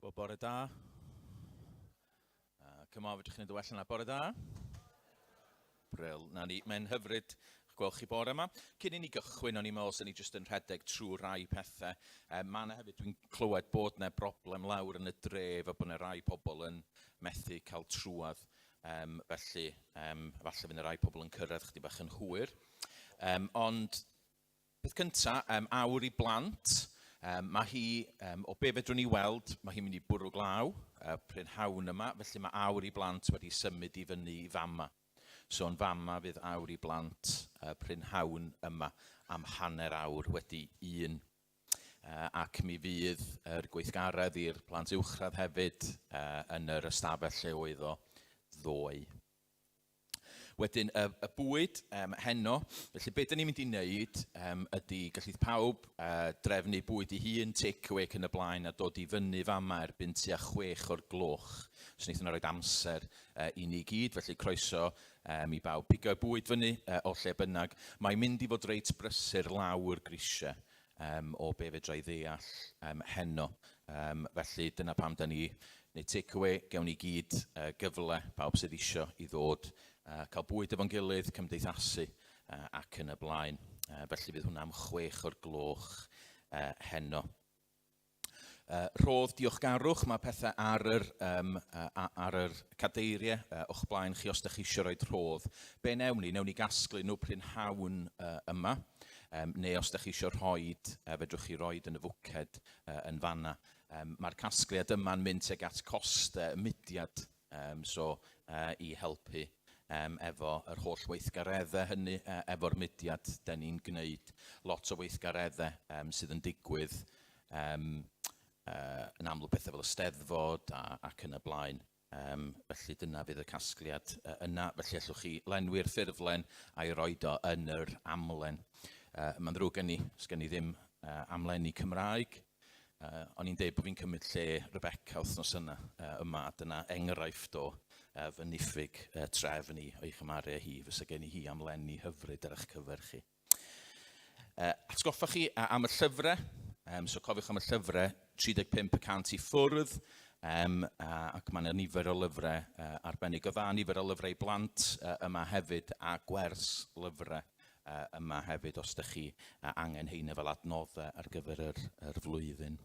Wel, bore da. Cymo, fedrwch chi'n dywell yna, bore da. Brill, na ni, mae'n hyfryd gweld chi bore yma. Cyn i ni gychwyn, o'n i'n meddwl sy'n ni jyst yn rhedeg trwy rai pethau. Mae yna hefyd, dwi'n clywed bod yna broblem lawr yn y dref a bod yna rai pobl yn methu cael trwad. Felly, falle fydd yna rai pobl yn cyrraedd chdi bach yn hwyr. Ond, beth cyntaf, awr i blant. Mae hi, o be fedrwn ni weld, mae hi'n mynd i bwrw glaw, Treharne yma, felly mae awr i blant wedi symud i fyny i fama. So yn fama fydd awr i blant Treharne yma am hanner awr wedi un. Ac mi fydd yr gweithgaredd i'r plant uwchradd hefyd yn yr ystafell lle oedd o ddoe. Wedyn, y bwyd heno, felly beth ni'n mynd i wneud ydy gallith pawb drefnu bwyd i hun, take-away ac yn y blaen, a dod i fyny fama erbyn tua 6 o'r gloch. So wnaethon nhw roid amser i ni gyd, felly croeso i bawb pigo bwyd fyny o lle bynnag. Mae'n mynd i fod reit brysur lawr grisiau o be fedra i ddeall heno. Felly dyna pam da ni wneud take-away, gewn ni gyd gyfle, pawb sydd isio i ddod cael bwyd efo'n gilydd, cymdeithasu ac yn y blaen. Felly fydd hwnna am 6 o'r gloch heno. Rhodd, diolchgarwch, mae pethau ar yr cadeiriau o'ch blaen chi os ydych chi eisiau rhoi rhodd. Be newn ni gasglu nhw Treharne yma, neu os ydych chi eisiau rhoi, fedrwch chi roi yn y fwced yn fanna. Mae'r casgliad yma'n mynd tuag at costau y mudiad, i helpu efo yr holl weithgareddau hynny, efo'r mudiad da ni'n gwneud lot o weithgareddau sydd yn digwydd yn amlwg pethau fel y Steddfod ac yn y blaen. Felly dyna fydd y casgliad yna. Felly allwch chi lenwi'r ffurflen a'i roed o yn yr amlen. Mae'n ddrwg gen i, os gen i ddim amlenni Cymraeg. O'n i'n deud bod fi'n cymryd lle Rebecca wythnos yma, dyna enghraifft o fy niffig trefn i o'i chymaru hi, fysa gen i hi amlenni hyfryd ar eich cyfer chi. Atgoffa chi am y llyfrau, so cofiwch am y llyfrau, 35% i ffwrdd, ac mae yna nifer o lyfrau arbennig o dda, nifer o lyfrau i blant yma hefyd, a gwers lyfrau yma hefyd, os ydych chi angen heina fel adnoddau ar gyfer yr flwyddyn.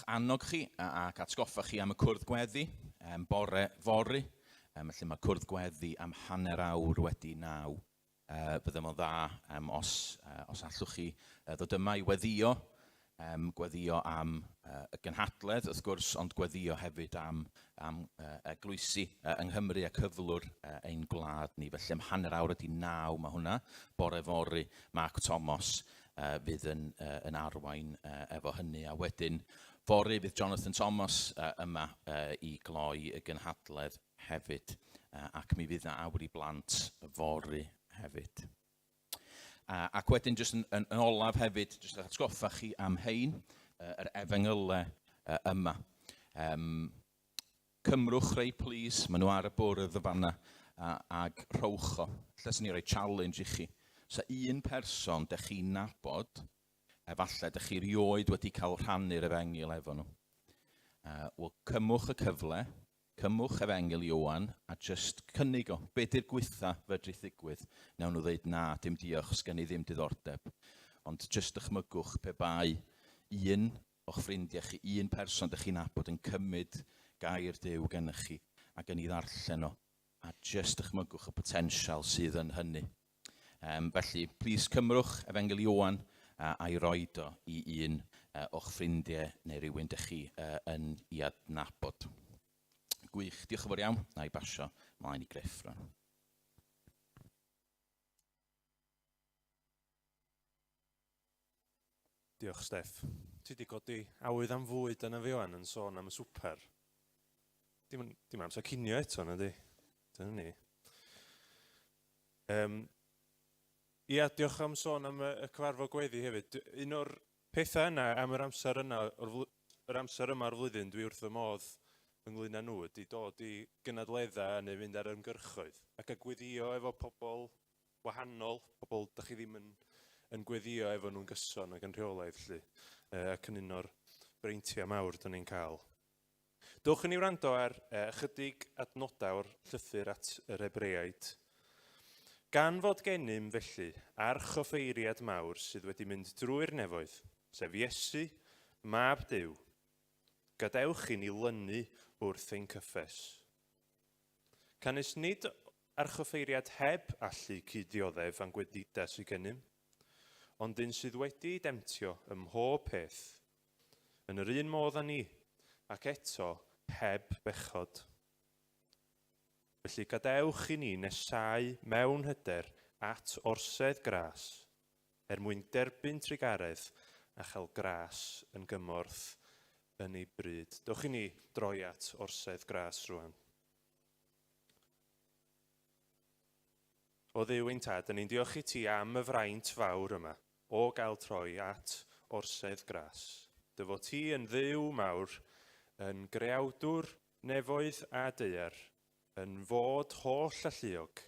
Annog chi ac atgoffa chi am y cwrdd gweddi, bore fory, felly mae cwrdd gweddi am hanner awr wedi 9. Bydde mo'n dda os allwch chi ddod yma i weddio am y gynhadledd, wrth gwrs, ond gweddio hefyd am eglwysi yng Nghymru a cyflwr ein gwlad ni. Felly am hanner awr wedi 9 mae hwnna, bore fory, Mark Thomas fydd yn arwain efo hynny. A wedyn, fory fydd Jonathan Thomas yma i gloi y gynhadledd hefyd, ac mi fydd yna awr i blant fory hefyd. Ac wedyn, jyst yn olaf hefyd, jyst eich atgoffa chi am hein, yr efengylau yma. Cymrwch rei, please, maen nhw ar y bwrdd y fanna, ag rhowch o. Lles ni roi challenge i chi. So un person dych chi'n nabod, efallai dych chi rioed wedi cael rhannu'r efengyl efo nhw. Wel, cymwch y cyfle, cymwch efengyl Ioan, a jyst cynnig o. Be di'r gwytha fedri ddigwydd? Nawn nhw ddeud, na, dim diolch, sgen i ddim diddordeb. Ond jyst dychmygwch pe bai un o'ch ffrindiau chi, un person dych chi'n nabod yn cymryd gair Duw gennych chi ac yn ei ddarllen o. A jyst dychmygwch y potensial sydd yn hynny. Felly, plis cymrwch efengyl Ioan a'i roed o i un o'ch ffrindiau neu rywun dych chi yn ei adnabod. Gwych, diolch yn fawr iawn, na i basio mlaen i Griff rwan. Diolch, Steff. Ti wedi godi awydd am fwyd yna fi o'n yn sôn am y swper. Dim amser cinio eto na di. Dyna ni. Ia, diolch am sôn am y cyfarfod gweddi hefyd. Un o'r pethau yna am yr amser yma o'r flwyddyn dwi wrth y modd ynglŷn â nhw ydy dod i gynadleddau neu fynd ar ymgyrchoedd ac a gweddio efo pobl wahanol, pobl dych chi ddim yn gweddio efo nhw'n gyson ac yn rheolaidd, ac yn un o'r breintiau mawr dyn ni'n cael. Dwch yn i wrando ar chydig adnodau o'r llythyr at yr Ebreaid. Gan fod gennym felly archoffeiriad mawr sydd wedi mynd drwy'r nefoedd, sef Iesu, mab Duw, gadewch i ni lynu wrth ein cyffes. Canys nid archoffeiriad heb allu cydioddef a'n gwedida sydd gennym, ond un sydd wedi demtio ym mhob peth, yn yr un modd â ni, ac eto heb bechod. Felly gadewch i ni nesau mewn hyder at orsedd gras, mwyn derbyn trigaredd a chael gras yn gymorth yn ei bryd. Dewch i ni droi at orsedd gras rwan. O Dduw ein Tad, ni'n diolch i ti am y fraint fawr yma o gael troi at orsedd gras. Dy fod ti yn Dduw mawr, yn greawdwr nefoedd a daear, yn fod holl alluog,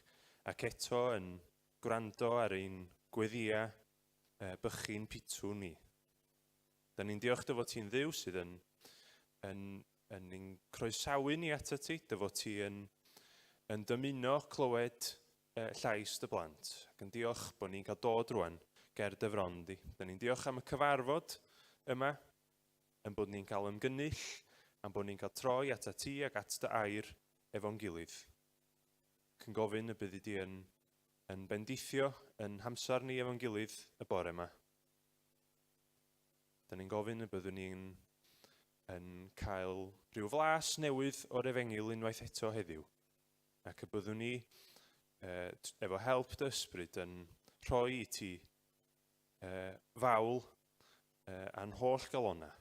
ac eto yn gwrando ar ein gweddia bychu'n pitw ni. Da ni'n diolch dy fod ti'n Dduw sydd yn ein croesawu ni ato ti, dy fod ti yn dymuno clywed llais dy blant. Ac yn diolch bod ni'n cael dod rwan ger dy fron di. Da ni'n diolch am y cyfarfod yma, yn bod ni'n cael ymgynnull, am bod ni'n cael troi at ti ac at dy air efo'n gilydd. Cyn gofyn y bydd i di yn bendithio yn hamsar ni efo'n gilydd y bore yma. Da ni'n gofyn y byddwn ni'n cael rhyw flas newydd o'r efengil unwaith eto heddiw. Ac y byddwn ni, efo help dy ysbryd, yn rhoi i ti fawl a'n holl galona.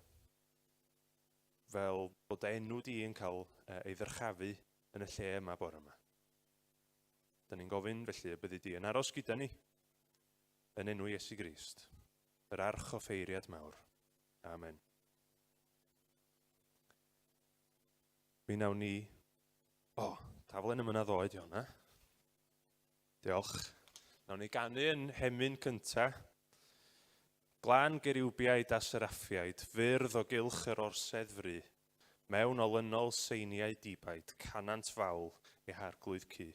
Fel bod enw di yn cael ei ddyrchafu yn y lle yma bore yma. Da ni'n gofyn felly y byddi di yn aros gyda ni yn enw Iesu Grist, yr archoffeiriad mawr. Amen. Mi nawn ni... taflen yma na ddoed i honna. Diolch. Nawn ni ganu yn hemyn cynta. Glân geriwbiaid a seraffiaid, fyrdd o gylch yr orsedd fry, mewn olynol seiniau dibaid, canant fawl eu harglwydd cu.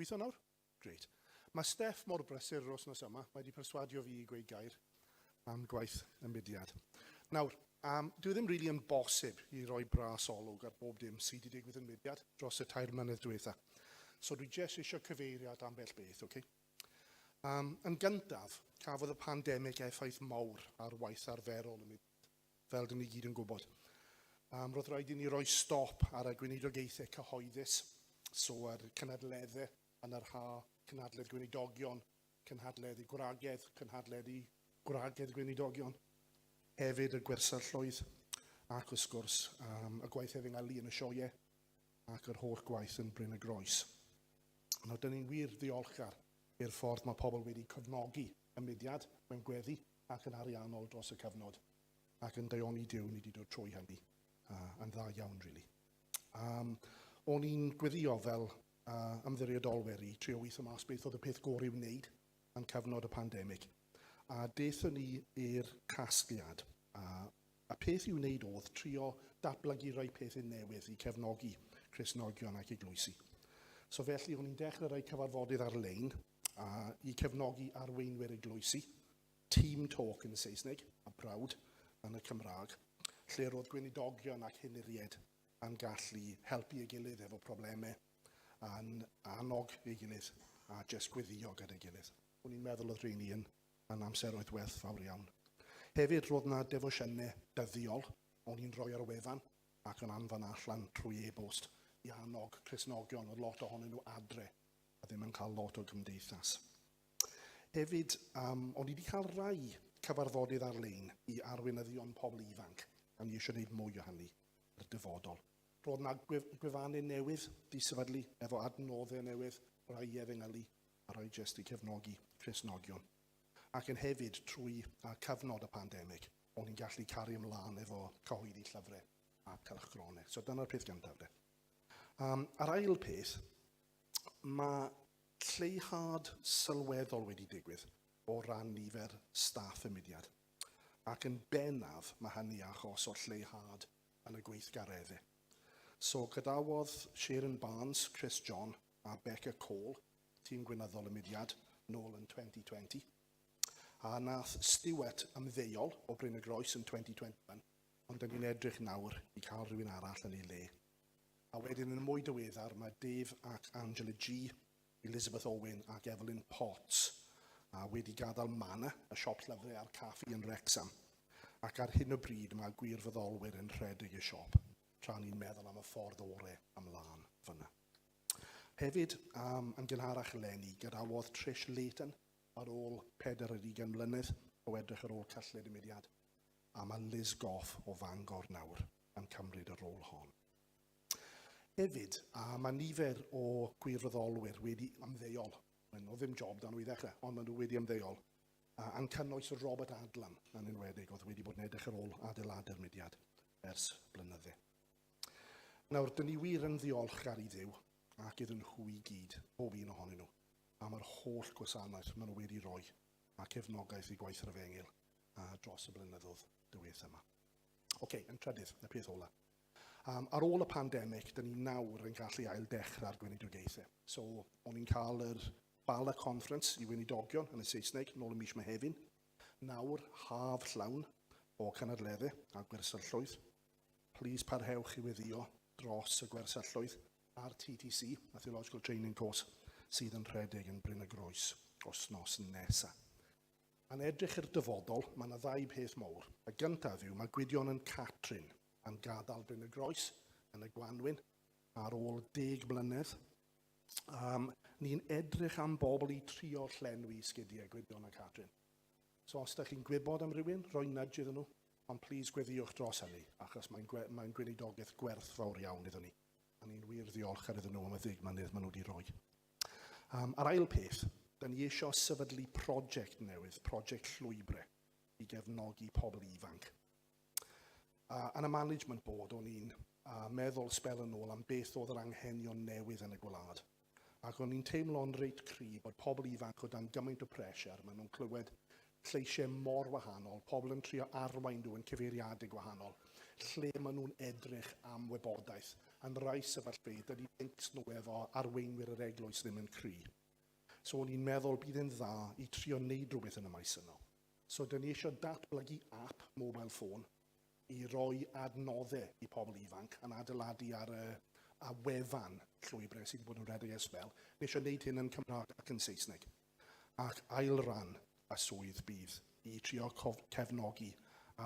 Gweithio nawr? Great. Mae Steff mor brysur yr wythnos yma wedi perswadio fi i gweud gair am gwaith y mudiad. Nawr, dwi ddim rili yn bosib i roi bras olwg ar bob dim sydd wedi digwydd yn mudiad dros y 2 mlynedd diwetha. So dwi jyst eisiau cyfeiriad am bell beth, okay? Yn gyntaf, cafodd y pandemig effaith mawr ar waith arferol y mudiad, fel dyn ni gyd yn gwybod. Roedd rhaid i ni roi stop ar y gweinidogaethau cyhoeddus, so yr cynadleddau yn yr ha, cynadledd gweinidogion, cynhadledd i gwragedd, cynhadledd i gwragedd gweinidogion, hefyd y gwersylloedd, ac wrth gwrs y gwaith efengalu yn y sioeau, ac yr holl gwaith yn Bryn y Groes. Nawr, dyn ni'n wir ddiolchgar i'r ffordd mae pobl wedi cefnogi y mudiad mewn gweddi ac yn ariannol dros y cyfnod, ac yn deioni Duw ni wedi dod trwy hynny. Yn dda iawn, really. O'n i'n gweddio fel ymddiriedolwyr i trio weithio mas beth oedd y peth gorau i'w wneud yn cyfnod y pandemig. A daethon ni i'r casgliad. A peth i'w wneud oedd trio datblygu rai pethau newydd i cefnogi Cristnogion ac eglwysi. So felly, o'n i'n dechrau rhoi cyfarfodydd ar-lein i cefnogi arweinwyr eglwysi, team talk yn y Saesneg, a brawd yn y Cymraeg, lle roedd gweinidogion ac huniried yn gallu helpu ei gilydd efo problemau, a'n annog ei gilydd, a jyst gweddio gyda'i gilydd. O'n i'n meddwl oedd rheini yn amseroedd werth fawr iawn. Hefyd, roedd yna defosiynau dyddiol, o'n i'n rhoi ar y wefan, ac yn anfon allan trwy e-bost i annog Cristnogion, oedd lot ohonyn nhw adre, a ddim yn cael lot o gymdeithas. Hefyd, o'n i wedi cael rai cyfarfodydd ar-lein i arweinyddion pobl ifanc, a ni eisiau gwneud mwy o hynny yr dyfodol. Roedd yna gwefannau newydd di sefydlu efo adnoddau newydd, rai efengalu a rai jyst i cefnogi Cristnogion. Ac yn hefyd trwy cyfnod y pandemig, o'n i'n gallu cario ymlaen efo cyhoeddi llyfrau a cylchgronau. So dyna'r peth gyntaf. Yr ail peth, mae lleihad sylweddol wedi digwydd o ran nifer staff y mudiad. Ac yn bennaf, mae hynny achos o lleihad yn y gweithgareddau. So gadawodd Sharon Barnes, Chris John a Becca Cole, tîm gweinyddol y mudiad, nôl yn 2020. A nath Stewart ymddeol o Bryn y Groes yn 2021, ond dyn ni'n edrych nawr i cael rhywun arall yn ei le. A wedyn yn mwy diweddar, mae Dave ac Angela G, Elizabeth Owen ac Evelyn Potts wedi gadael Mana, y siop llyfrau a'r caffi yn Wrexham. Ac ar hyn o bryd mae gwirfoddolwyr yn rhedeg y siop, tra ni'n meddwl am y ffordd orau ymlaen fyna. Hefyd, yn gynharach eleni, gadawodd Trish Leighton ar ôl 40 mlynedd o edrych ar ôl cyllid y mudiad, a mae Liz Goff o Fangor nawr yn cymryd y rôl hon. Hefyd, mae nifer o gwirfoddolwyr wedi ymddeol. O ddim job dan nhw i ddechrau, ond maen nhw wedi ymddeol. Yn cynnwys o Robert Adlam yn enwedig, oedd wedi bod yn edrych ar ôl adeiladu'r mudiad ers blynydde. Nawr, dyn ni wir yn ddiolchgar i Dduw ac iddyn nhw i gyd, bob un ohonyn nhw, am yr holl gwasanaeth maen nhw wedi rhoi a cefnogaeth i gwaith yr efengil dros y blynyddoedd diwedd yma. Yn trydydd, y peth ola. Ar ôl y pandemig, dyn ni nawr yn gallu ail dechrau'r gweinidogaethau. So, o'n i'n cael yr Bala Conference i weinidogion yn y Saesneg, nôl y mis Mehefin. Nawr, haf llawn o cynadleddau a gwersylloedd. Plis parhewch i weddio dros y gwersylloedd a'r TTC, a Theological Training Course, sydd yn rhedeg yn Bryn y Groes wythnos nesaf. Yn edrych i'r dyfodol, mae yna ddau peth mawr. Y gyntaf yw, mae Gwydion yn Catrin yn gadael Bryn y Groes yn y Gwanwyn ar ôl 10 blynedd. Ni'n edrych am bobl i trio llenwi sgidiau Gwydion a Catrin. So os ydych chi'n gwybod am rywun, roi nudge iddyn nhw, ond plis gweddiwch dros hynny, achos mae'n gweinidogaeth gwerth fawr iawn iddyn ni. A ni'n wir ddiolchgar iddyn nhw am y 10 mlynedd maen nhw wedi rhoi. Yr ail peth, da ni eisiau sefydlu prosiect newydd, prosiect llwybrau, i gefnogi pobl ifanc. Yn y management board, o'n i'n meddwl sbel yn ôl am beth oedd yr anghenion newydd yn y gwlad. Ac o'n i'n teimlo'n reit cry bod pobl ifanc o dan gymaint o pressure, maen nhw'n clywed lleisiau mor wahanol, pobl yn trio arwain nhw yn cyfeiriadau gwahanol, lle maen nhw'n edrych am wybodaeth yn rai sefyllfeydd, dydy links nhw efo arweinwyr yr eglwys ddim yn cry. So o'n i'n meddwl bydd yn dda i trio wneud rhywbeth yn y maes yno. So dyn ni eisiau datblygu app mobile phone i roi adnoddau i pobl ifanc yn adeiladu ar a wefan llwybrau sydd wedi bod yn rhedeg ers fel. Ni eisiau wneud hyn yn Cymraeg ac yn Saesneg. Ac ail ran y swydd bydd i trio cefnogi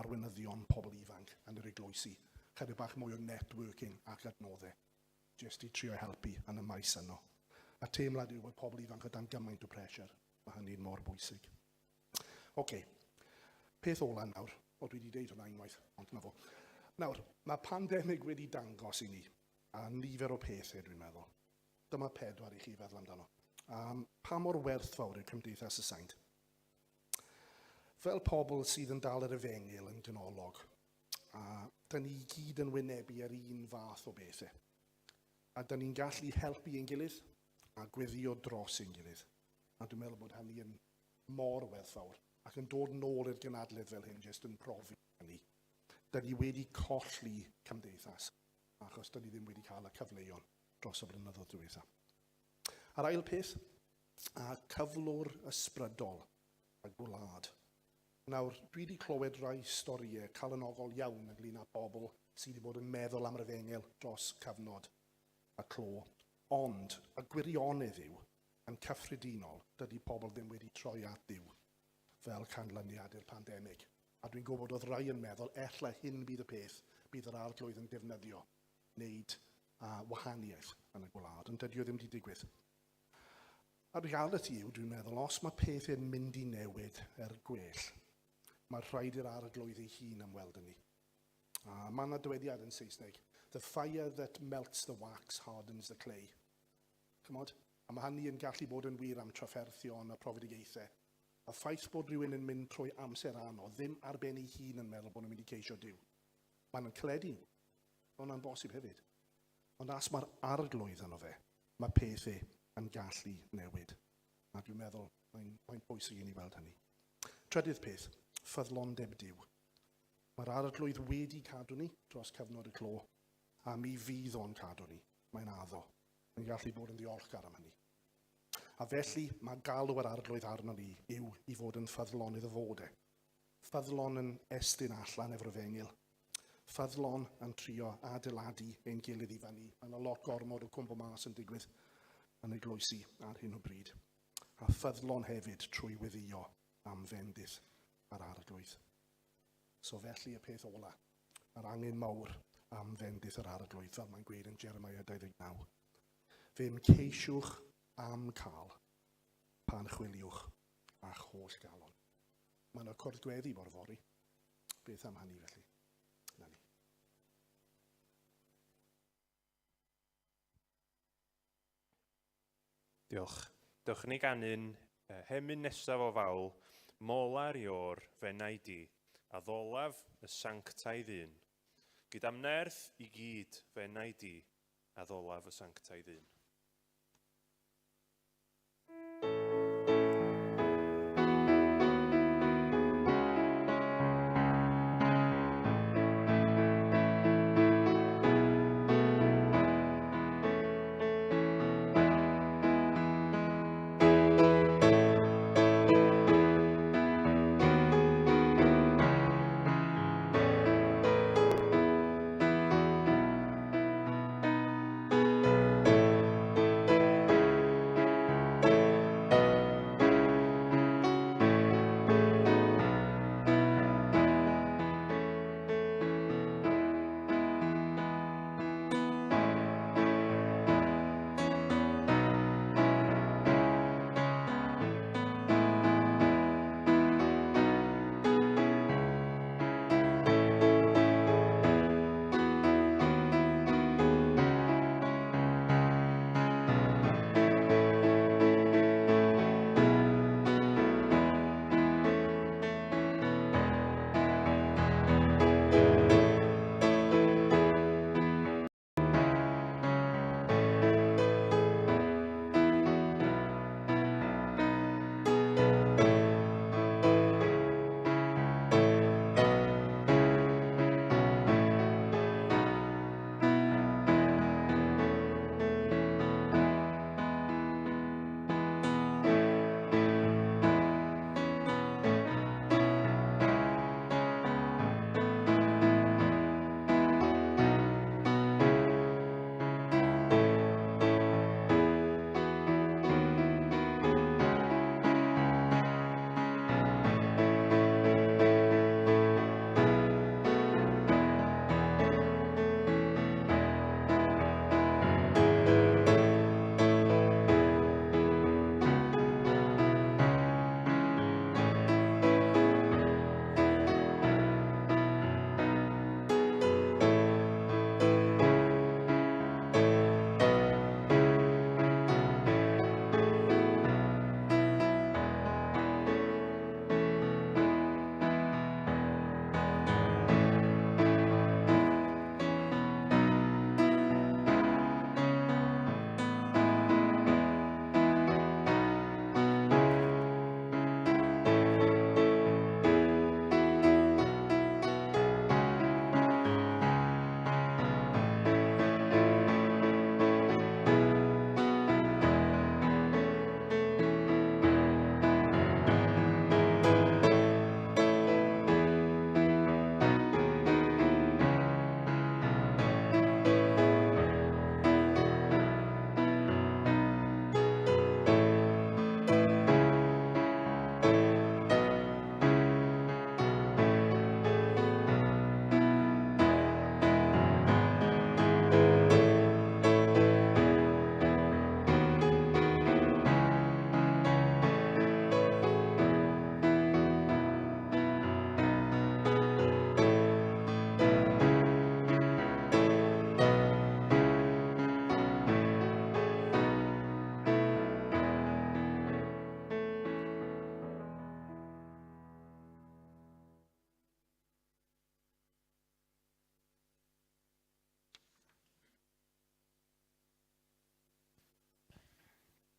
arweinyddion pobl ifanc yn yr eglwysi. Chydig bach mwy o networking ac adnoddau. Jyst i trio helpu yn y maes yno. A teimlad yw bod pobl ifanc o dan gymaint o pressure. Mae hynny'n mor bwysig. OK. Peth ola nawr. O, dwi wedi deud hwnna unwaith, ond na fo. Nawr, mae pandemig wedi dangos i ni a nifer o pethau, dwi'n meddwl. Dyma 4 i chi feddwl amdano. Pa mor werthfawr yw cymdeithas y saint? Fel pobl sydd yn dal yr efengil yn ganolog, da ni gyd yn wynebu ar un fath o bethau. A da ni'n gallu helpu ein gilydd a gweddio dros ein gilydd. A dwi'n meddwl bod hynny yn mor werthfawr ac yn dod nôl i'r gynadledd fel hyn jyst yn profi hynny. Da ni wedi colli cymdeithas achos da ni ddim wedi cael y cyfleuon dros y blynyddoedd diwethaf. A'r ail peth, cyflwr ysbrydol y gwlad. Nawr, dwi wedi clywed rai storiau calonogol iawn ynglyn â bobl sydd wedi bod yn meddwl am yr efengil dros cyfnod y clo. Ond y gwirionedd yw, yn cyffredinol, dydy pobl ddim wedi troi at Dduw fel canlyniad i'r pandemig. A dwi'n gwybod oedd rai yn meddwl, ella hyn bydd y peth, bydd yr arglwydd yn defnyddio, wneud wahaniaeth yn y gwlad, ond dydy o ddim wedi digwydd. A reality yw, dwi'n meddwl, os mae pethau'n mynd i newid gwell, mae rhaid i'r arglwydd ei hun ymweld â ni. Mae yna dywediad yn Saesneg, the fire that melts the wax hardens the clay. Cymod? A mae hynny yn gallu bod yn wir am trafferthion a profedigaethau. A ffaith bod rhywun yn mynd trwy amser anodd, ddim ar ben ei hun yn meddwl bod nhw'n mynd i ceisio Duw. Mae'n cledu. Mae hwnna'n bosib hefyd. Ond as mae'r arglwydd yno fe, mae pethau yn gallu newid. A dwi'n meddwl mae'n bwysig i ni weld hynny. Trydydd peth, ffyddlondeb Duw. Mae'r arglwydd wedi cadw ni dros cyfnod y clo, a mi fydd o'n cadw ni. Mae'n addo. Mae'n gallu bod yn ddiolchgar am hynny. A felly mae galw yr arglwydd arno ni yw i fod yn ffyddlon iddo fod e. Ffyddlon yn estyn allan efo'r efengil. Ffyddlon yn trio adeiladu ein gilydd i fyny. Mae'n lot gormod o cwmpo mas yn digwydd yn eglwysi ar hyn o bryd. A ffyddlon hefyd trwy weddio am fendith yr arglwydd. So felly y peth ola, yr angen mawr am fendith yr arglwydd, fel mae'n gweud yn Jeremiah 29. Fe'n ceisiwch am cael pan chwiliwch a'ch holl galon. Mae yna cwrdd gweddi bore fori. Beth am hynny felly? Na ni. Diolch. Dewch ni ganyn hemyn nesaf o fawl, molar i o'r fennau di, a ddolaf y sanctau ddyn. Gydam nerth i gyd fennau di, a ddolaf y sanctau ddyn.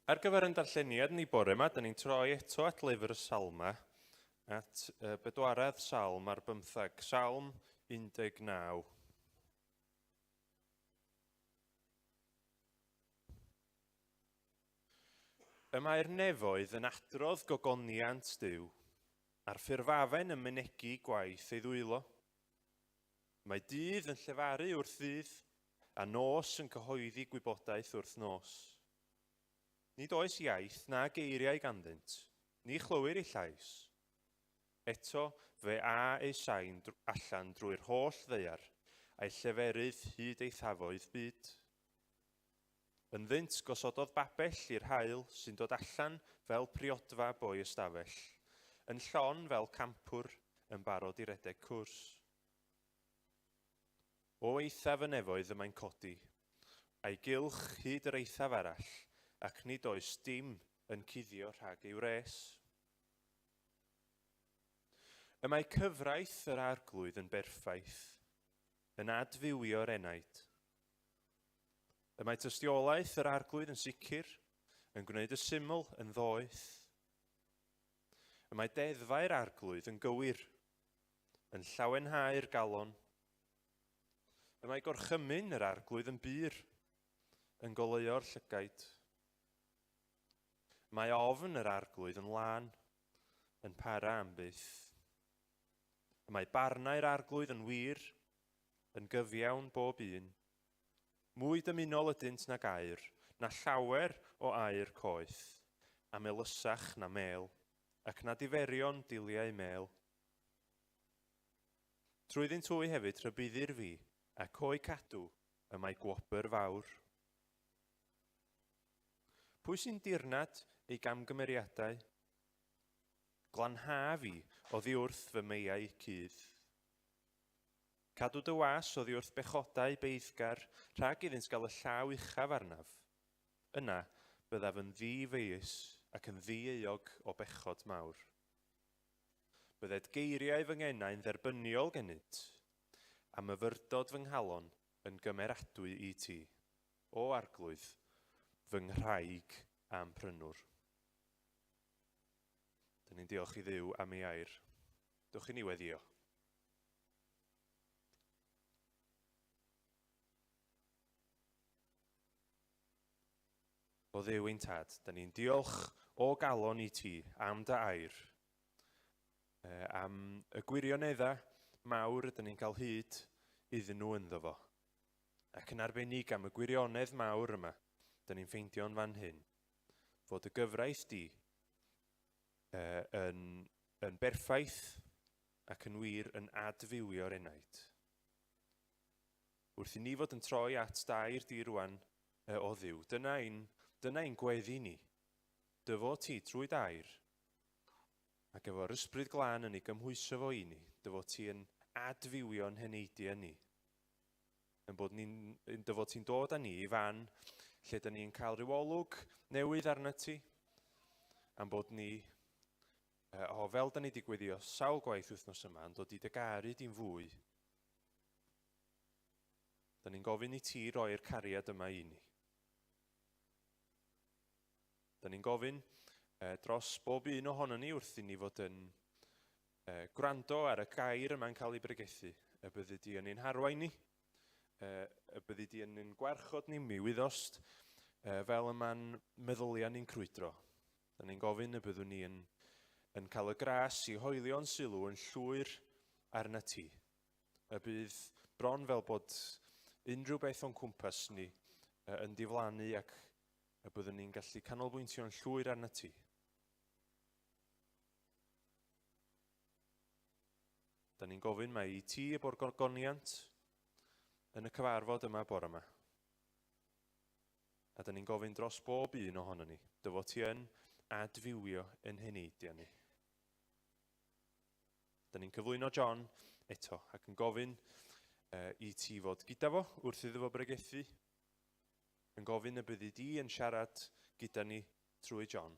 Ar gyfer yn darlleniad ni bore yma, da ni'n troi eto at lyfr y Salma, at bedwaredd Salm ar 15, Salm 19. Y mae'r nefoedd yn adrodd gogoniant Duw, a'r ffurfafen yn mynegu gwaith ei ddwylo. Mae dydd yn llefaru wrth ddydd, a nos yn cyhoeddi gwybodaeth wrth nos. Nid oes iaith na geiriau ganddynt, ni chlywir ei llais. Eto fe a ei sain allan drwy'r holl ddeiar, a'i lleferydd hyd ei thafoedd byd. Ynddynt gosododd babell i'r haul sy'n dod allan fel priodfa boi ystafell, yn llon fel campwr yn barod i redeg cwrs. O eithaf y nefoedd y mae'n codi, a'i gylch hyd yr eithaf arall, ac nid oes dim yn cuddio rhag ei wres. Y mae cyfraith yr arglwydd yn berffaith, yn adfywio'r enaid. Y mae tystiolaeth yr arglwydd yn sicr, yn gwneud y syml yn ddoeth. Y mae deddfau'r arglwydd yn gywir, yn llawenhau'r galon. Y mae gorchymyn yr arglwydd yn byr, yn goleuo'r llygaid. Mae ofn yr arglwydd yn lân, yn para am byth. Y mae barnau'r arglwydd yn wir, yn gyfiawn bob un. Mwy dymunol ydynt nag aur, na llawer o aur coeth, a melysach na mel, ac na diferion diliau mel. Trwyddyn twy hefyd rhybuddir fi, ac o'i cadw y mae gwobr fawr. Pwy sy'n dirnad ei gamgymeriadau? Glanha fi oddi wrth fy meiau cudd. Cadw dy was oddi wrth bechodau beiddgar rhag iddynt gael y llaw uchaf arnaf. Yna byddaf yn ddi-feus ac yn ddi-euog o bechod mawr. Bydded geiriau fy ngenau'n dderbyniol genynt, a myfyrdod fy nghalon yn gymeradwy i ti, o arglwydd, fy nghraig am prynwr. Dyn ni'n diolch i Dduw am ei air. Dwch i ni weddio. O Dduw ein tad, dyn ni'n diolch o galon i ti am dy air, am y gwirioneddau mawr ydyn ni'n cael hyd iddyn nhw ynddo fo. Ac yn arbennig am y gwirionedd mawr yma, dyn ni'n ffeindio'n fan hyn, fod y gyfraith di yn berffaith ac yn wir yn adfywio'r enaid. Wrth i ni fod yn troi at dair di rwan o Dduw, dyna ein gweddi ni, dyfo ti trwy dair, ac efo'r ysbryd glân yn ei gymhwyso fo i ni, dyfo ti yn adfywio'n heneidia ni. Dyfo ti'n dod â ni i fan lle dyn ni'n cael ryw olwg newydd arna ti, am bod ni, fel dyn ni wedi gweddio sawl gwaith wythnos yma, yn dod i dy garu di'n fwy. Dyn ni'n gofyn i ti roi'r cariad yma i ni. Dyn ni'n gofyn dros bob un ohono ni wrth i ni fod yn gwrando ar y gair yma'n cael ei bregethu, y byddu di yn ein harwain ni, y byddu di yn ein gwarchod ni mi wyddost, fel yma'n meddyliau ni'n crwydro. Dyn ni'n gofyn y byddwn ni yn cael y gras i hoelio'n sylw yn llwyr arna ti. Y bydd bron fel bod unrhyw beth o'n cwmpas ni yn diflannu ac y byddwn ni'n gallu canolbwyntio'n llwyr arna ti. Dyn ni'n gofyn mai i ti y borgoniant yn y cyfarfod yma bore yma. A dyn ni'n gofyn dros bob un ohono ni, dyfo ti yn adfywio yn heneidia ni. Dyn ni'n cyflwyno John eto ac yn gofyn i ti fod gyda fo wrth iddo fo bregethu, yn gofyn y byddu di yn siarad gyda ni trwy John.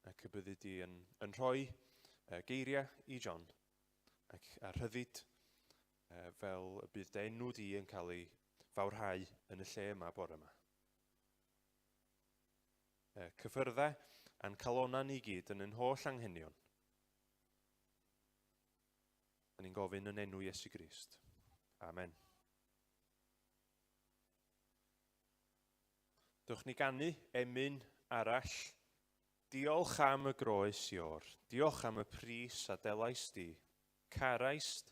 Ac y byddu di yn rhoi geiriau i John ac a rhyddid fel y bydd dy enw di yn cael ei fawrhau yn y lle yma bore yma. cyffyrddau a'n calona ni gyd yn ein holl anghenion. A ni'n gofyn yn enw Iesu Grist. Amen. Dywch ni ganu emyn arall. Diolch am y groes ior. Diolch am y pris a delais di. Cariaist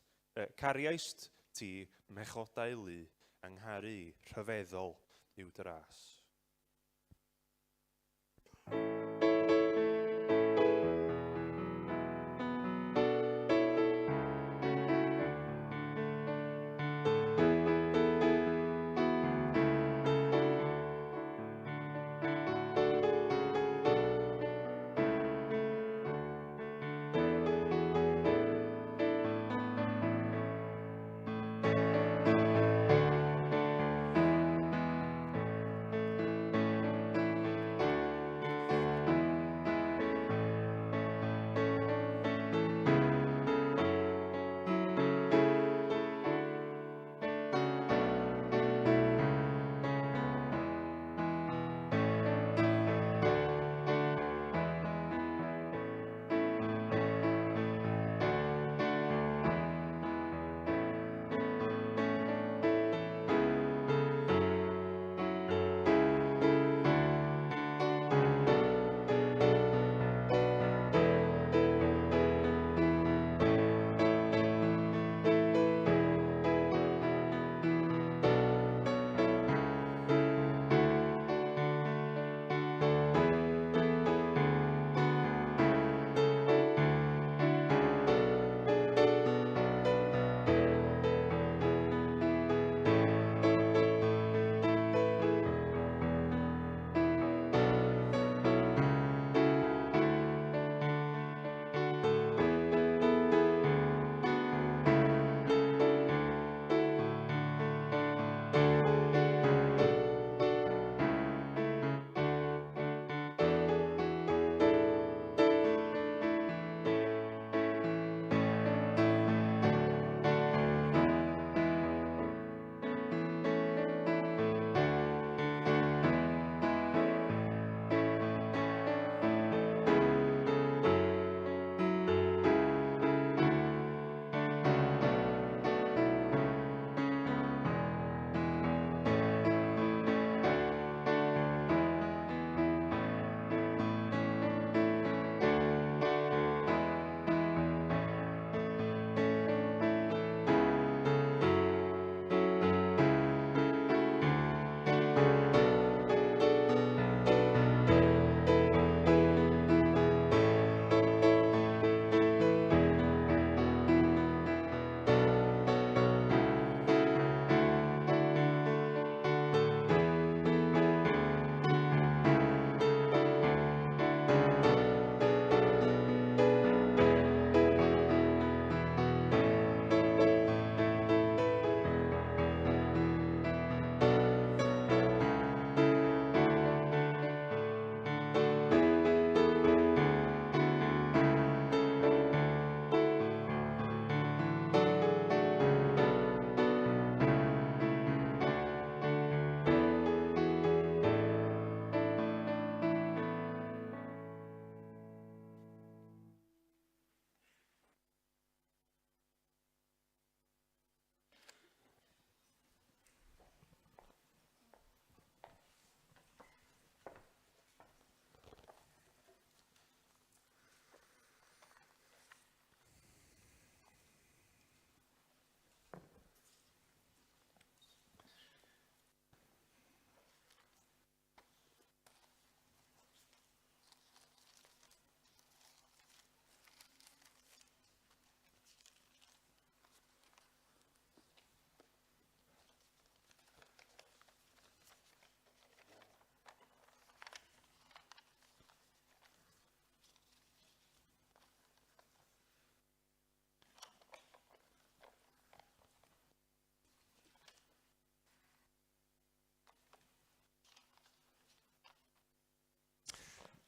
ti mechodau lu, angharu rhyfeddol i'w dras.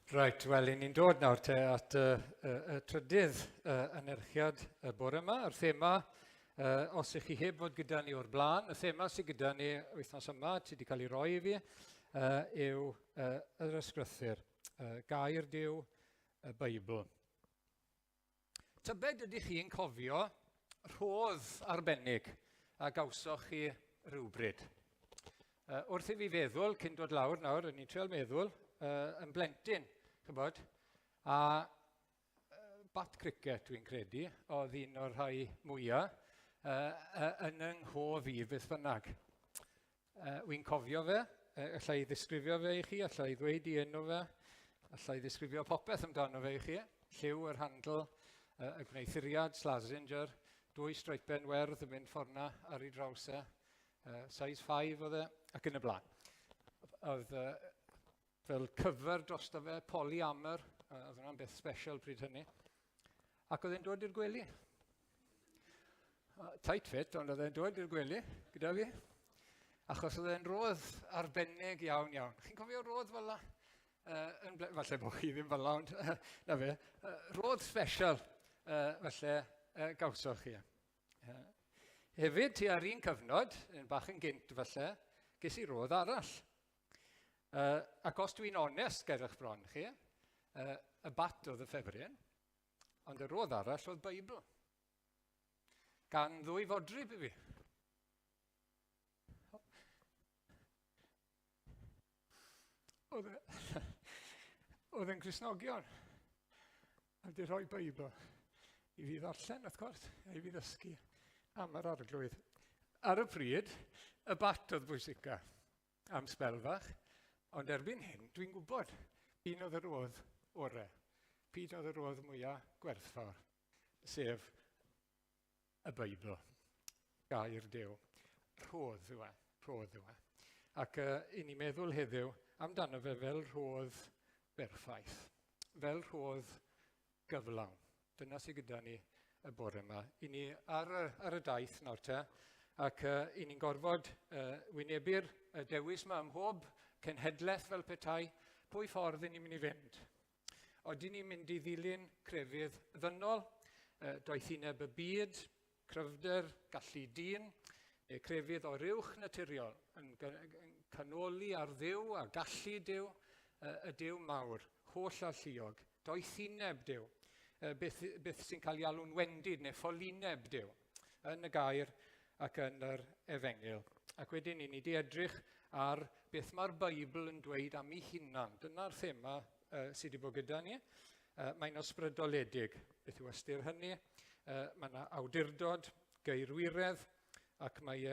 Right, wel, ni'n dod nawr te at y trydydd anerchiad y bore yma. Yr thema, os ych chi heb fod gyda ni o'r blaen, y thema sydd gyda ni wythnos yma, sydd wedi cael ei roi i fi, yw yr ysgrythyr. gair Duw, y Beibl. Tybed ydych chi'n cofio rhodd arbennig a gawsoch chi rhywbryd. Wrth i fi feddwl, cyn dod lawr nawr, o'n i'n trial meddwl, yn blentyn, chybod, a bat cricket dwi'n credu, oedd un o'r rhai mwyaf, yn yng nghof i beth bynnag. Wy'n cofio fe, allai ddisgrifio fe i chi, allai ddweud i enw fe, allai ddisgrifio popeth amdano fe i chi. Lliw yr handl, y gwneithuriad, Slazenger, 2 streipen werdd yn mynd fforna ar ei draws e, size 5 oedd e, ac yn y blaen. Oedd fel cyfer drosto fe, polyamer, oedd hwnna'n beth special pryd hynny, ac oedd e'n dod i'r gwely. Tight fit, ond oedd e'n dod i'r gwely, gyda fi, achos oedd e'n roedd arbennig iawn iawn. Chi'n cofio roedd fel la? Falle bod chi ddim fel la, ond na fe. Roedd special, falle gawsoch chi. Hefyd, ti ar un cyfnod, yn bach yn gynt falle, ges i roedd arall. Ac os dwi'n onest gerdych bron chi, y bat oedd y ffefryn, ond y roedd arall oedd Beibl. Gan 2 fodryb i fi. Oedd e'n Cristnogion. A wedi rhoi Beibl i fi ddarllen, wrth gwrs, i fi ddysgu am yr arglwydd. Ar y pryd, y bat oedd bwysica am sbel fach, ond erbyn hyn, dwi'n gwybod un oedd y roedd orau. Pyd oedd y roedd mwyaf gwerthfawr, sef y Beibl, gair Duw. Rhodd yw e, rhodd yw e. Ac i ni meddwl heddiw amdano fe fel rhodd berffaith, fel rhodd gyflawn. Dyna sydd gyda ni y bore yma. I ni ar y daith nawr te, ac i ni'n gorfod wynebu'r dewis yma ym mhob cenhedlaeth fel petai, pwy ffordd i ni'n mynd i fynd. Oedden ni'n mynd i ddilyn crefydd ddynol, doethineb y byd, cryfder, gallu dyn, neu crefydd o rywch naturiol, yn canoli ar Dduw a gallu Duw, y Duw mawr, holl a lluog, doethineb Duw, beth sy'n cael ei alw'n wendid neu ffolineb Duw, yn y gair ac yn yr efengil. Ac wedyn ni di edrych ar beth mae'r Beibl yn dweud am ei hunan. Dyna'r thema sydd wedi bod gyda ni. Mae'n ysbrydoledig, beth yw ystyr hynny. Mae yna awdurdod, geirwiredd, ac mae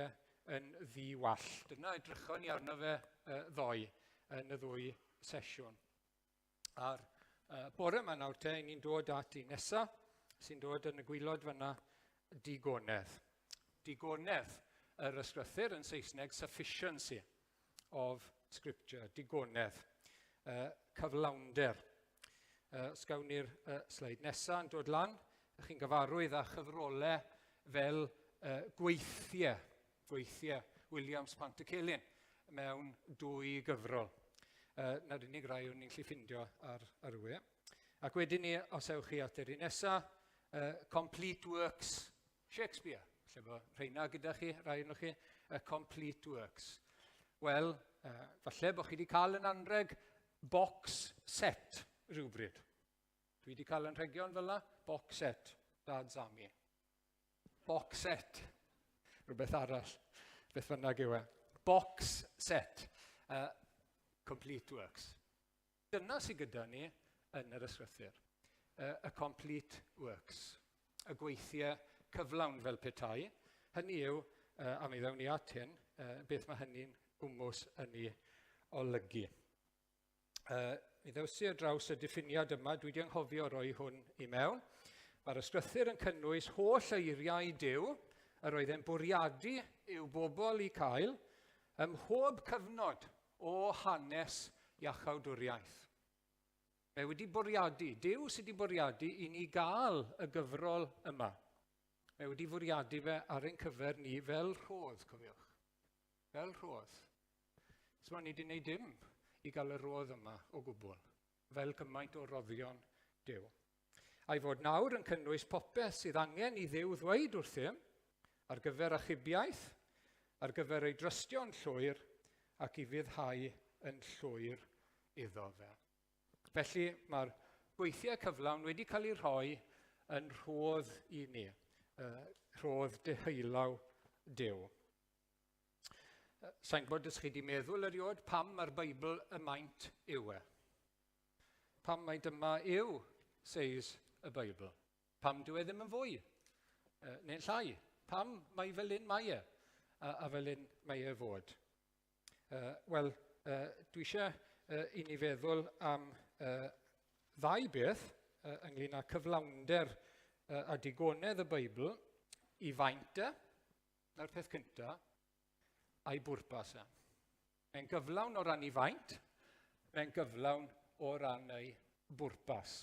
yn ddiwall. Dyna edrychon ni arno fe ddoe yn y 2 sesiwn. A'r bore yma nawr te, ni'n dod at i nesaf, sy'n dod yn y gwylod fyna digonedd. Digonedd, yr ysgrythyr yn Saesneg, sufficiency of scripture, digonedd, cyflawnder. Os gawn ni'r sleid nesaf yn dod lan, chi'n gyfarwydd â chyfrolau fel gweithiau Williams Pantycelyn mewn 2 gyfrol. Na'r unig rai o'n i'n gallu ffindio ar y we. Ac wedyn ni, os ewch chi at yr un nesaf, complete works Shakespeare. Lle bod rheina gyda chi, rai o'n chi, complete works. Wel, falle bod chi wedi cael yn anreg box set rhywbryd. Dwi wedi cael yn rhegion fel la, box set, Dad's Army. Box set, rhywbeth arall, beth bynnag yw e. Box set, complete works. Dyna sydd gyda ni yn yr ysgrythyr. Y complete works, y gweithiau cyflawn fel petai. Hynny yw, a mi ddawn ni at hyn, beth mae hynny'n gwmws yn ei olygu. Mi ddewsi ar draws y diffiniad yma, dwi wedi anghofio roi hwn i mewn. Mae'r ysgrythyr yn cynnwys holl eiriau Duw, yr oedd e'n bwriadu i'w bobl i cael, ym mhob cyfnod o hanes iachawdwriaeth. Mae wedi bwriadu, Duw sydd wedi bwriadu i ni gael y gyfrol yma. Mae wedi bwriadu fe ar ein cyfer ni fel rhodd, cofiwch. Fel rhodd. So ni wedi gwneud dim i gael y rhodd yma o gwbl, fel cymaint o roddion Duw. A'i fod nawr yn cynnwys popeth sydd angen i Dduw ddweud wrthym ar gyfer achubiaeth, ar gyfer ei drystio'n llwyr ac i fyddhau yn llwyr iddo fe. Felly mae'r gweithiau cyflawn wedi cael ei rhoi yn rhodd i ni, rhodd deheulaw Duw. Sa'n gwybod os chi wedi meddwl erioed pam mae'r Beibl y maint yw e. Pam mai dyma yw seis y Beibl. Pam dyw e ddim yn fwy neu'n llai. Pam mai fel un mae e a fel un mae e fod. Wel, dwi eisiau i ni feddwl am ddau beth ynglyn â cyflawnder a digonedd y Beibl i faint e, na'r peth cyntaf, a'i bwrpas e. Mae'n gyflawn o ran ei faint, mae'n gyflawn o ran ei bwrpas.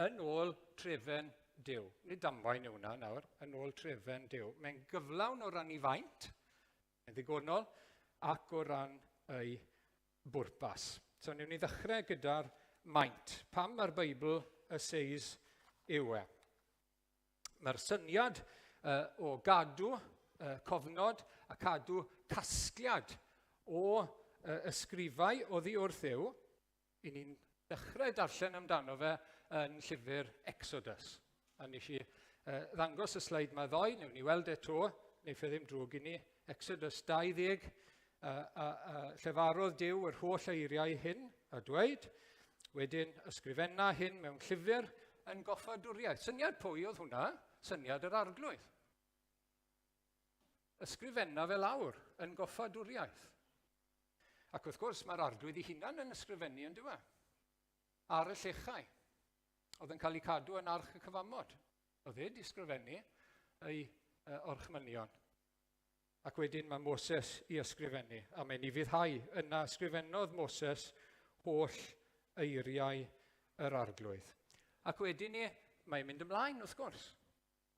Yn ôl trefen Duw. Nid damwain yw hwnna nawr, yn ôl trefen Duw. Mae'n gyflawn o ran ei faint, yn ddigonol, ac o ran ei bwrpas. So, newn ni ddechrau gyda'r maint. Pam mae'r Beibl y seis yw e? Mae'r syniad o gadw cofnod a cadw casgliad o ysgrifau oddi wrth yw, i ni'n dechrau darllen amdano fe yn llyfr Exodus. A nes i ddangos y sleid mae ddoi, newn ni weld eto, neith e ddim drwg i ni, Exodus 20, llefarodd Duw yr holl eiriau hyn a dweud, wedyn ysgrifenna hyn mewn llyfr yn goffadwriaeth. Syniad pwy oedd hwnna? Syniad yr arglwydd. Ysgrifenna fel awr yn goffadwriaeth. Ac wrth gwrs mae'r arglwydd ei hunan yn ysgrifennu yn dywa. Ar y llechau. Oedd yn cael ei cadw yn arch y cyfamod. Oedd wedi ysgrifennu ei orchmynion. Ac wedyn mae Moses i ysgrifennu. A mae'n i fyddhau yna ysgrifennodd Moses holl eiriau yr arglwydd. Ac wedyn mae'n mynd ymlaen wrth gwrs.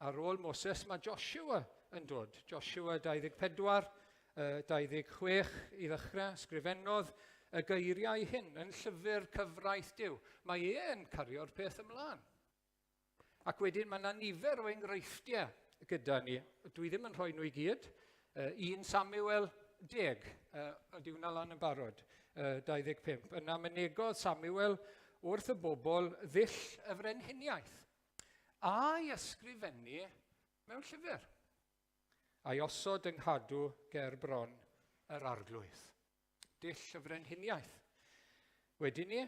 Ar ôl Moses mae Joshua yn dod. Joshua 24, 26 i ddechrau, sgrifennodd y geiriau hyn yn llyfr cyfraith Duw. Mae e'n cario'r peth ymlaen. Ac wedyn mae yna nifer o enghreifftiau gyda ni. Dwi ddim yn rhoi nhw i gyd. 1 Samuel 10, ydy hwnna lan yn barod, 25. Yna mynegodd Samuel wrth y bobl ddull y frenhiniaeth. A'i ysgrifennu mewn llyfr. A'i osod yng nghadw ger bron yr arglwydd. Dull y frenhiniaeth. Wedyn ni,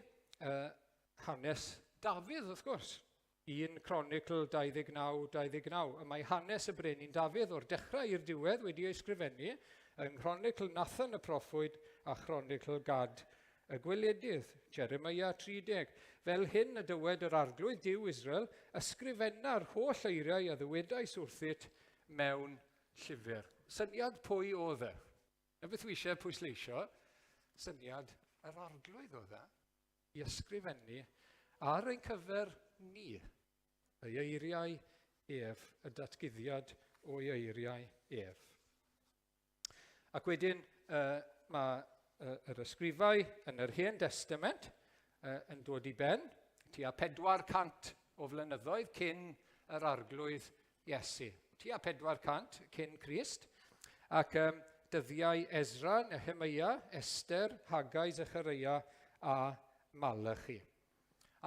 hanes Dafydd wrth gwrs. 1 Chronicle 29. A mae hanes y brenin Dafydd o'r dechrau i'r diwedd wedi ei ysgrifennu yn Chronicle Nathan y proffwyd a Chronicle Gad y gwyledydd, Jeremiah 30. Fel hyn y dywed yr arglwydd Duw Israel, ysgrifenna'r holl eiriau a ddywedais wrthyt mewn llyfr. Syniad pwy oedd e? Na beth wi eisiau pwysleisio, syniad yr arglwydd oedd e, i ysgrifennu ar ein cyfer ni, y eiriau ef, y datguddiad o eiriau ef. Ac wedyn mae yr ysgrifau yn yr Hen Testament yn dod i ben, tua 400 o flynyddoedd cyn yr arglwydd Iesu. Tua 400 cyn Crist, ac dyddiau Ezra, Nehemia, Ester, Hagai, Zecharia a Malachi.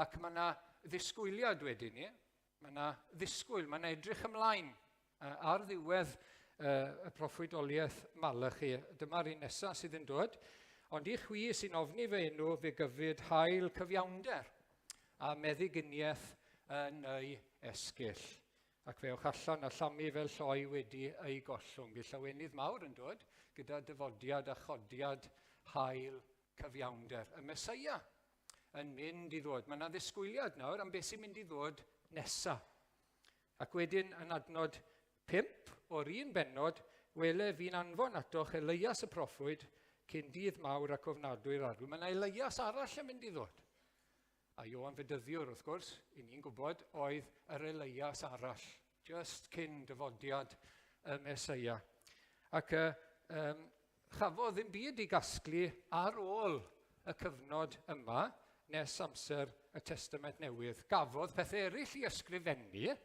Ac mae yna ddisgwyliad wedyn ni, mae yna ddisgwyl, mae yna edrych ymlaen ar ddiwedd y proffwydoliaeth Malachi. Dyma'r un nesaf sydd yn dod. Ond i chwi sy'n ofni fe enw fe gyfyd hael cyfiawnder a meddyginiaeth yn ei esgyll. Ac fe ewch allan a llamu fel lloi wedi ei gollwng. Bydd llawenydd mawr yn dod gyda dyfodiad a chodiad hael cyfiawnder. Y Mesaia yn mynd i ddod. Mae yna ddisgwyliad nawr am beth sy'n mynd i ddod nesaf. Ac wedyn yn adnod 5 o'r un bennod, wele fi'n anfon atoch Elias y proffwyd cyn dydd mawr ac ofnadwy'r arglwydd. Mae yna Elias arall yn mynd i ddod. A Ioan Fedyddiwr, wrth gwrs, i ni'n gwybod, oedd yr Elias arall, just cyn dyfodiad y Mesaia. Ac chafodd ddim byd i gasglu ar ôl y cyfnod yma, nes amser y Testament Newydd. Gafodd pethau eraill i ysgrifennu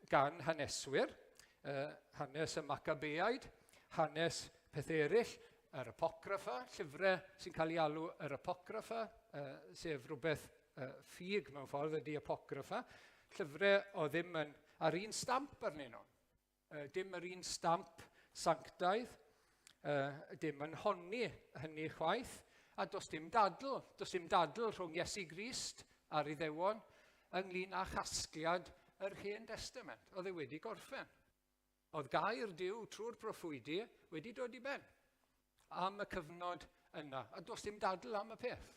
gan haneswyr, hanes y Macabeaid, hanes pethau eraill, yr apocryffa, llyfrau sy'n cael ei alw yr apocryffa, sef rhywbeth ffug mewn ffordd ydi apocryffa. Llyfrau o ddim yn ar un stamp arnyn nhw. Dim yr un stamp sanctaidd, dim yn honni hynny chwaith, a does dim dadl. Does dim dadl rhwng Iesu Grist a'r Iddewon ynglyn â chasgliad yr Hen Testament. Oedd e wedi gorffen. Oedd gair Duw trwy'r proffwydi wedi dod i ben am y cyfnod yna. A does dim dadl am y peth.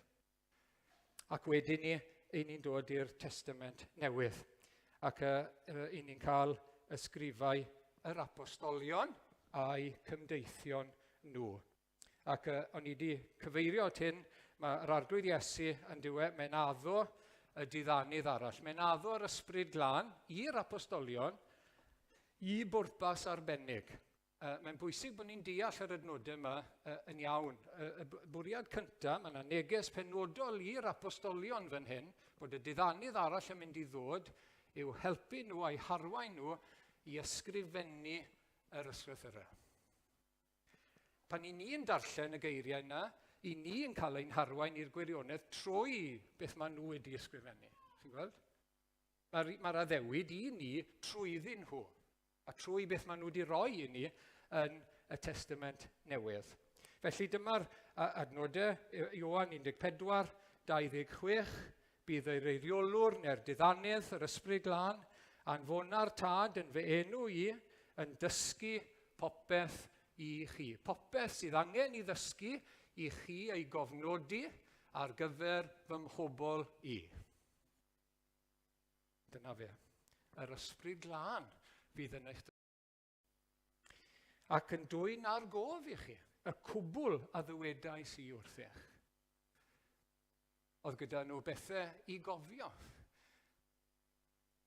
Ac wedyn ni'n dod i'r Testament newydd. Ac i ni'n cael ysgrifau yr apostolion a'i cymdeithion nhw. Ac o'n i wedi cyfeirio at hyn, mae'r arglwydd Iesu yn diwedd, mae'n addo y diddanydd arall. Mae'n addo yr ysbryd glân i'r apostolion i bwrpas arbennig. Mae'n bwysig bod ni'n deall yr adnodau yma yn iawn. Y bwriad cyntaf, mae yna neges penodol i'r apostolion fan hyn, bod y diddanydd arall yn mynd i ddod, yw helpu nhw a'i harwain nhw i ysgrifennu yr ysgrythurau. Pan i ni'n darllen y geiriau yna, i ni'n cael ein harwain i'r gwirionedd trwy beth maen nhw wedi ysgrifennu. Chi'n gweld? Mae'r addewid i ni trwyddyn nhw, a trwy beth maen nhw wedi rhoi i ni yn y Testament newydd. Felly dyma'r adnodau, Ioan 14, 26, bydd yr eiriolwr neu'r diddanydd, yr ysbryd glân, anfona'r tad yn fy enw i, yn dysgu popeth i chi. Popeth sydd angen i ddysgu i chi ei gofnodi ar gyfer fy mhobol i. Dyna fe. Yr ysbryd glân fydd yn eich ac yn dwyn ar gof i chi, y cwbl a ddywedais i wrthych. Oedd gyda nhw bethau i gofio.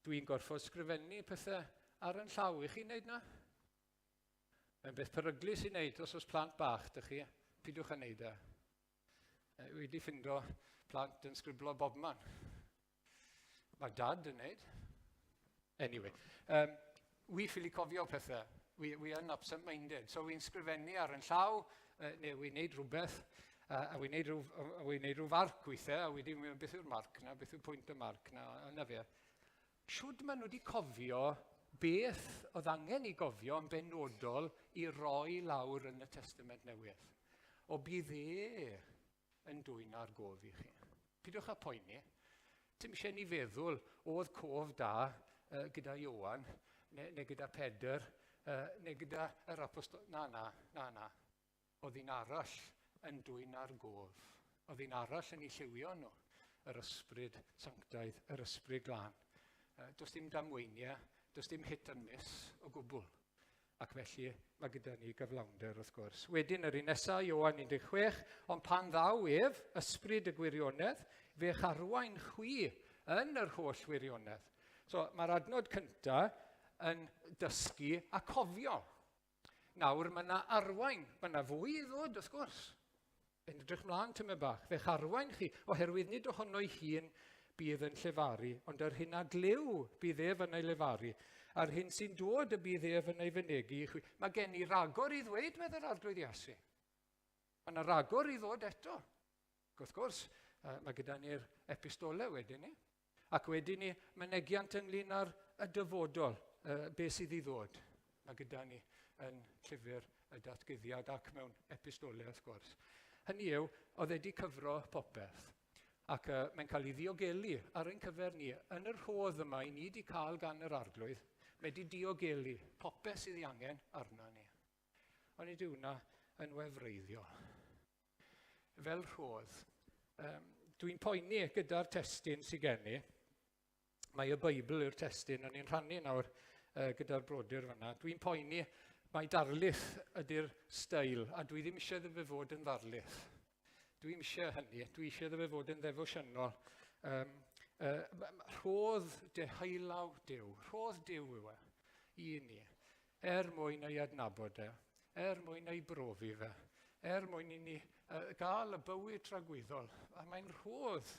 Dwi'n gorfod sgrifennu pethau ar yn llaw i chi wneud na. Mae'n beth peryglus i wneud os oes plant bach dych chi. Pidwch yn wneud e. Wedi ffindo plant yn sgriblo bobman. Mae dad yn wneud. Anyway, wi ffili cofio pethau. Wi yn absent-minded. So wi'n sgrifennu ar yn llaw, neu wi'n wneud rhywbeth, a wi'n wneud rhyw farc weithiau, a wedyn wi'n beth yw'r marc na, beth yw'r pwynt y marc na, yna fe. Siwd maen nhw wedi cofio beth oedd angen i gofio yn benodol i roi lawr yn y Testament newydd. O bydd yn dwyn ar gof i chi. Pidwch â poeni. Dim eisiau ni feddwl oedd cof da gyda Ioan, neu gyda Pedr, neu gyda yr apostol. Na. Oedd un arall yn dwyn ar gof. Oedd un arall yn ei lliwio nhw. Yr ysbryd sanctaidd, yr ysbryd glân. Does dim damweiniau, does dim hit and miss o gwbl. Ac felly mae gyda ni gyflawnder wrth gwrs. Wedyn yr un nesaf, Ioan 16, ond pan ddaw ef, ysbryd y gwirionedd, fe'ch arwain chwi yn yr holl wirionedd. So mae'r adnod cyntaf yn dysgu a cofio. Nawr mae yna arwain, mae yna fwy i ddod wrth gwrs. Yn edrych mlaen tyma bach, fe'ch arwain chi, oherwydd nid ohono'i hun bydd yn llefaru, ond yr hyn a glyw bydd ef yn ei lefaru, a'r hyn sy'n dod y bydd ef yn ei fynegu i chwi. Mae gen i ragor i ddweud, medde'r arglwydd Iesu. Mae yna ragor i ddod eto. Wrth gwrs, mae gyda ni'r epistolau wedyn ni. Ac wedyn ni mynegiant ynglyn â'r dyfodol, beth sydd i ddod. Mae gyda ni yn llyfr y datgyddiad ac mewn epistolau wrth gwrs. Hynny yw, oedd wedi cyfro popeth. Ac mae'n cael ei ddiogelu ar ein cyfer ni. Yn yr rhodd yma, i ni wedi cael gan yr arglwydd, mae wedi diogelu popeth sydd ei angen arna ni. Ond i diwna yn wefreiddiol. Fel rhodd, dwi'n poeni gyda'r testun sydd gen i. Mae y Beibl yw'r testun, a ni'n rhannu nawr gyda'r brodyr fanna. Dwi'n poeni, mae darlith ydy'r steil, a dwi ddim eisiau iddo fe fod yn ddarlith. Dwi'n eisiau hynny, dwi eisiau iddo fe fod yn ddefosiynol. Rhodd deheulaw Duw, rhodd Duw yw e, i ni, mwyn ei adnabod e, mwyn ei brofi fe, mwyn i ni gael y bywyd tragwyddol. A mae'n rhodd.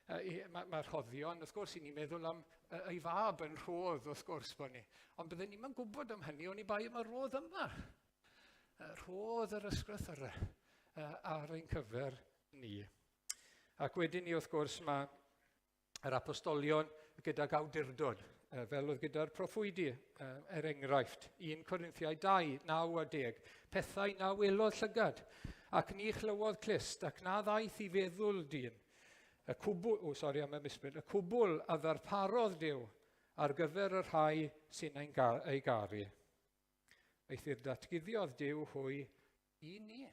Mae'r rhoddion, wrth gwrs, i ni'n meddwl am ei fab yn rhodd, wrth gwrs, bod ni. Ond byddwn ni'n gwybod am hynny, o'n i bai am y rhodd yma. Rhodd yr ysgrythurau ar ein cyfer ni. Ac wedyn ni, wrth gwrs, mae yr apostolion gyda'r awdurdod, fel oedd gyda'r proffwydi, enghraifft, 1 Corinthiau 2, 9 a 10. Pethau na welodd llygad, ac ni chlywodd Clist, ac na ddaeth i feddwl dyn. Y cwbl a ddarparodd Duw ar gyfer yr rhai sy'n ei garu. Eithir datguddiodd Duw hwy i ni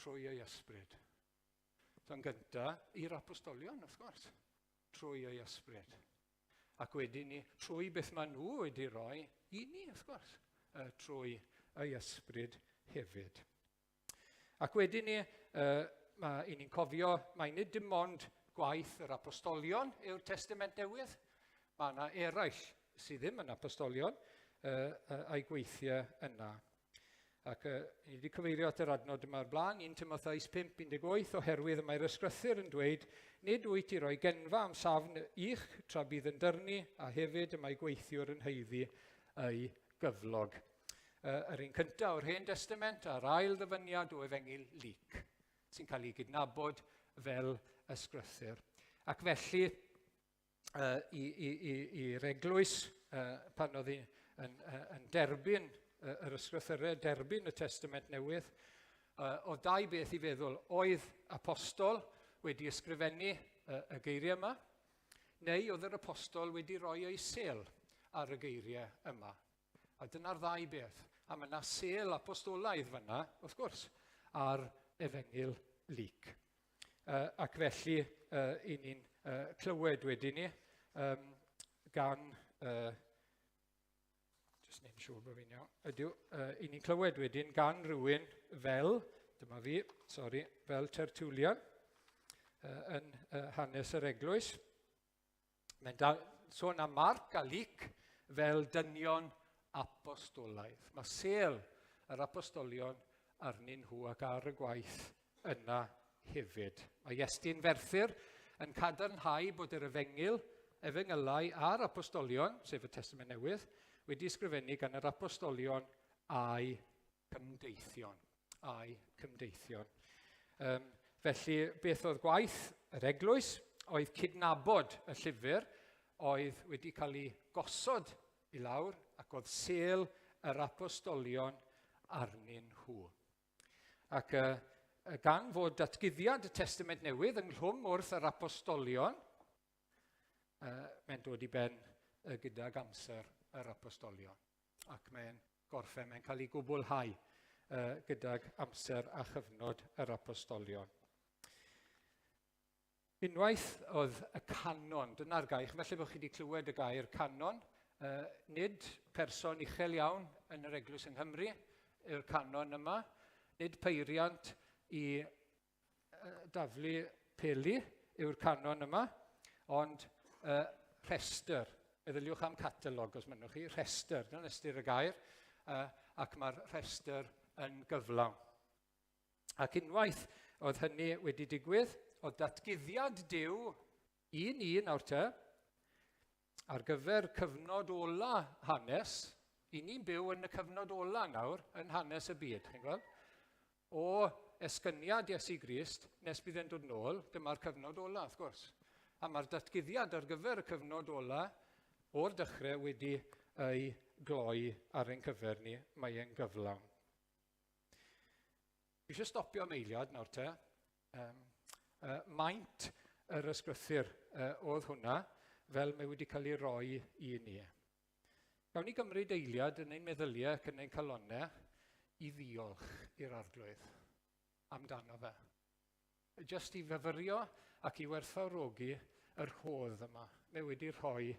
trwy ei ysbryd. So yn gyntaf, i'r apostolion, wrth gwrs, trwy ei ysbryd. Ac wedyn ni, trwy beth maen nhw wedi rhoi i ni, wrth gwrs, trwy ei ysbryd hefyd. Ac wedyn ni, i ni'n cofio, mae nid dim ond gwaith yr apostolion yw'r Testament Newydd. Mae yna eraill sydd ddim yn apostolion a'i gweithiau yna. Ac ni wedi cyfeirio at yr adnod yma'r blaen, 1 Timotheus 5:18, oherwydd y mae'r ysgrythyr yn dweud, nid wyt i roi genfa am safn i'ch tra bydd yn dyrnu, a hefyd y mae gweithiwr yn heiddi ei gyflog. Yr un cyntaf o'r Hen Testament a'r ail ddyfyniad o Efengyl Luc, sy'n cael ei gydnabod fel ysgrythyr. Ac felly, i'r eglwys, pan oedd yn derbyn yr ysgrythurau, derbyn y Testament Newydd, o dau beth i feddwl. Oedd apostol wedi ysgrifennu y geiriau yma, neu oedd yr apostol wedi rhoi ei sêl ar y geiriau yma. A dyna'r ddau beth. A mae yna sêl apostolaidd fyna, wrth gwrs, ar Efengyl Luc. Ac felly, i ni'n clywed wedyn ni, gan... Just neud yn siŵr bod fi'n iawn. I ni'n clywed wedyn gan rywun fel, dyma fi, fel Tertullian, yn hanes yr eglwys. Mae'n sôn am Marc a Luc fel dynion apostolaidd. Mae sêl yr apostolion arnyn nhw ac ar y gwaith yna hefyd. Mae Iestyn Ferthyr yn cadarnhau bod yr efengylau a'r apostolion, sef y Testament Newydd, wedi ysgrifennu gan yr apostolion a'i cymdeithion. Felly, beth oedd gwaith yr eglwys? Oedd cydnabod y llyfr, oedd wedi cael ei gosod i lawr, ac oedd sêl yr apostolion arnyn nhw. Ac gan fod datguddiad y Testament Newydd ynghlwm wrth yr apostolion, mae'n dod i ben gydag amser yr apostolion. Ac mae'n gorffen, mae'n cael ei gwblhau gydag amser a chyfnod yr apostolion. Unwaith oedd y canon, dyna'r gair, felly bod chi wedi clywed y gair canon, nid person uchel iawn yn yr eglwys yng Nghymru yw'r canon yma, nid peiriant i daflu peli yw'r canon yma, ond rhestr. Meddyliwch am catalog os mynnwch chi, rhestr, dyna'n ystyr y gair, ac mae'r rhestr yn gyflawn. Ac unwaith oedd hynny wedi digwydd, oedd datguddiad Duw un nawr te, ar gyfer cyfnod ola hanes, i ni'n byw yn y cyfnod ola nawr yn hanes y byd, chi'n gweld? O esgyniad Iesu Grist, nes bydd e'n dod nôl, dyma'r cyfnod ola, wrth gwrs. A mae'r datguddiad ar gyfer y cyfnod ola, o'r dechrau wedi ei gloi ar ein cyfer ni, mae e'n gyflawn. Fi eisiau stopio am eiliad nawr te. Maint yr ysgrythyr oedd hwnna, fel mae wedi cael ei roi i ni. Gawn ni gymryd eiliad yn ein meddyliau ac yn ein calonnau i ddiolch i'r arglwydd amdano fe. Jyst i fyfyrio ac i werthfawrogi yr hodd yma mae wedi rhoi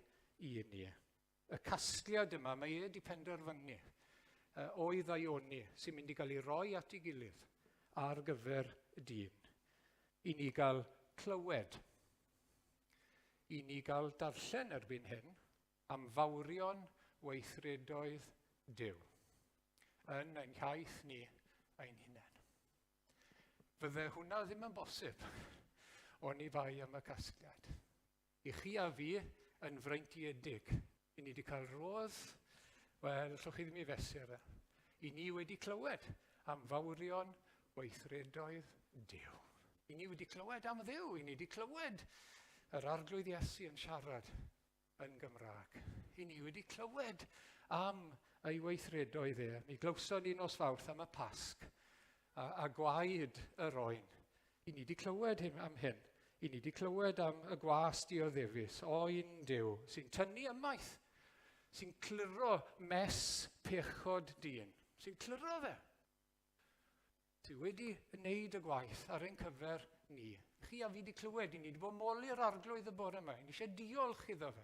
i ni. Y casgliad yma mae wedi penderfynu o'i ddaioni sy'n mynd i gael ei roi at ei gilydd ar gyfer y dyn. I ni gael clywed, i ni gael darllen erbyn hyn am fawrion weithredoedd Duw yn ein hiaith ni ein hunain. Fydde hwnna ddim yn bosib o'n i bai am y casgliad. I chi a fi yn freintiedig, i ni wedi cael roedd, wel, llwch chi ddim i fesur i ni wedi clywed am fawrion weithredoedd Duw. I ni wedi clywed am Dduw, i ni wedi clywed yr arglwydd Iesu yn siarad yn Gymraeg. I ni wedi clywed am ei weithredoedd e. Mi glywson ni nos Fawrth am y Pasg a gwaed yr oen. I ni wedi clywed am hyn. I ni wedi clywed am y gwas dioddefus, oen Duw, sy'n tynnu ymaith, sy'n cliro mes pechod dyn, sy'n cliro fe. Sy wedi wneud y gwaith ar ein cyfer ni. Chi a fi wedi clywed, i ni wedi bod moli'r arglwydd y bore yma. I ni eisiau diolch iddo fe.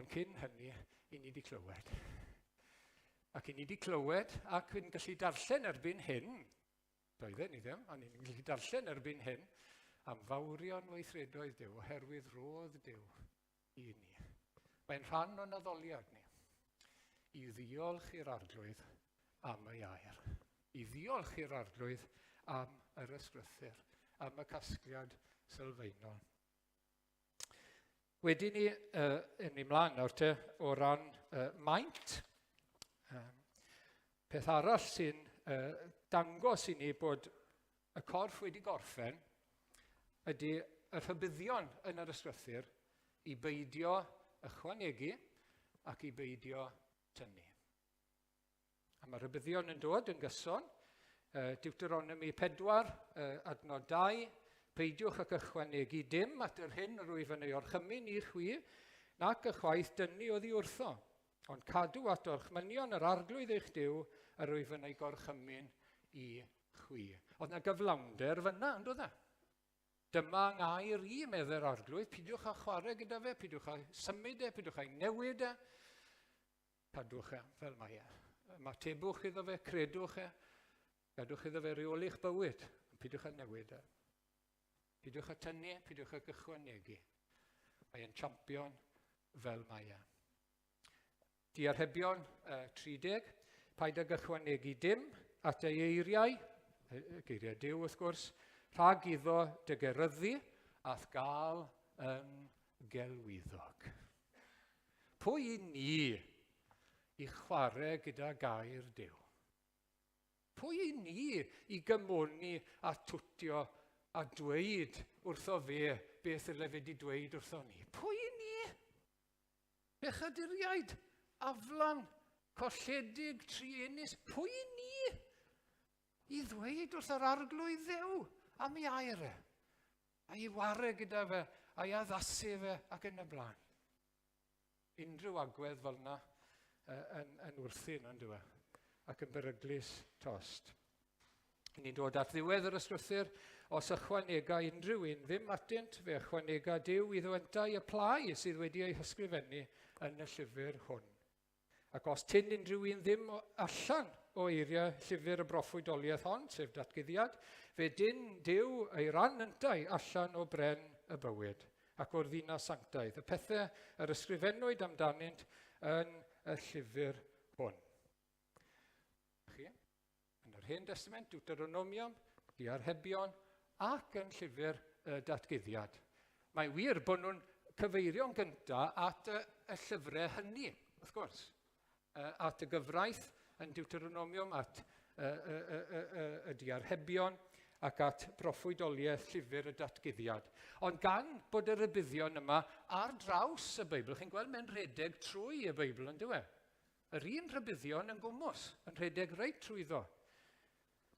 Ond cyn hynny, i ni wedi clywed. Ac i ni wedi clywed ac yn gallu darllen erbyn hyn, doedden ni ddim, ond ni'n gallu darllen erbyn hyn, am fawrion weithredoedd Duw, oherwydd rodd Duw i ni. Mae'n rhan o'n addoliad ni. I ddiolch i'r arglwydd am ei air. I ddiolch i'r arglwydd am yr ysgrythyr, am y casgliad sylfaenol. Wedyn ni, yn ei mlaen nawr te, o ran maint. Peth arall sy'n dangos i ni bod y corff wedi gorffen ydy y rhybuddion yn yr ysgrythyr i beidio ychwanegu ac i beidio tynnu. A mae'r rhybuddion yn dod yn gyson. Deuteronomy 4, adnod 2, peidiwch ac ychwanegu dim at yr hyn yr wyf yn ei orchymyn i'r chwi, nac ychwaith dynnu oddi wrtho, ond cadw at orchmynion yr arglwydd eich Duw yr wyf yn ei gorchymyn i chwi. Oedd yna gyflawnder fyna, yn dod e? Dyma ngair i medde'r arglwydd, peidiwch â chwarae gyda fe, peidiwch â symud e, peidiwch â newid e, cadwch e fel mae e. Matebwch iddo fe, credwch e, gadwch iddo fe reoli'ch bywyd, peidiwch â newid e. Peidiwch â tynnu, peidiwch â gychwanegu. Mae e'n champion fel mae e. Diarhebion 30, paid â gychwanegu dim at ei eiriau, geiriau Duw wrth gwrs, rhag iddo dy geryddu ath gael yn gelwyddog. Pwy i ni i chwarae gyda gair Duw? Pwy i ni i gymwni a twtio a dweud wrtho fe beth yle fe di dweud wrtho ni? Pwy i ni? Bechaduriaid, aflan, colledig, trienus, pwy i ni i ddweud wrth yr arglwydd Dduw am ei air e? A i ware gyda fe, a i addasu fe ac yn y blaen. Unrhyw agwedd fel yna yn wrthin yn dweud, ac yn beryglus tost. Ni'n dod at ddiwedd yr ysgrythyr, os ychwanega unrhyw un ddim atynt, fe ychwanega Duw i ddwentau y plai sydd wedi ei hysgrifennu yn y llyfr hwn. Ac os tyn unrhyw un ddim allan o eiriau llyfr y broffwydoliaeth hon, sef datguddiad, fe dyn Duw ei ran yntau allan o bren y bywyd ac o'r ddinas sanctaidd, y pethau yr ysgrifennwyd amdanynt yn y llyfr hwn. Yn yr Hen Testament, Deuteronomium, Diarhebion, ac yn llyfr datguddiad. Mae wir bod nhw'n cyfeirio'n gyntaf at y llyfrau hynny, wrth gwrs. At y gyfraith yn Deuteronomium, at y Diarhebion, ac at broffwydoliaeth llyfr y datguddiad. Ond gan bod y rybuddion yma ar draws y Beibl, chi'n gweld mae'n rhedeg trwy y Beibl yn dywe. Yr un rybuddion yn gwmws, yn rhedeg reit trwyddo.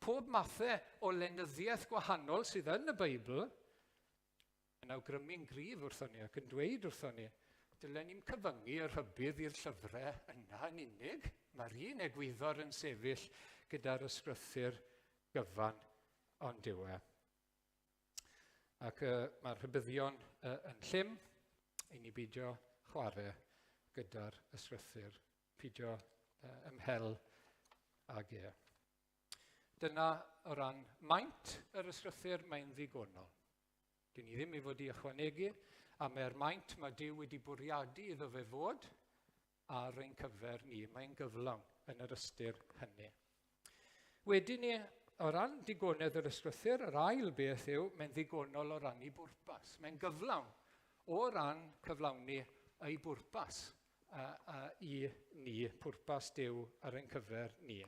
Pob mathau o lenyddiaeth gwahanol sydd yn y Beibl yn awgrymu'n gryf wrthon ni ac yn dweud wrthon ni, dylen ni'n cyfyngu y rhybudd i'r llyfrau yna yn unig. Mae'r un egwyddor yn sefyll gyda'r ysgrythyr gyfan ond diwe. Ac mae'r rhybuddion yn llym i ni beidio chwarae gyda'r ysgrythyr, peidio ymhel ag e. Dyna o ran maint yr ysgrythyr, mae'n ddigonol. Dyn ni ddim i fod i ychwanegu, a mae'r maint mae Duw wedi bwriadu iddo fe fod ar ein cyfer ni. Mae'n gyflawn yn yr ystyr hynny. Wedyn ni, o ran digonedd yr ysgrythyr, yr ail beth yw, mae'n ddigonol o ran ei bwrpas. Mae'n gyflawn o ran cyflawni ei bwrpas i ni, pwrpas Duw ar ein cyfer ni.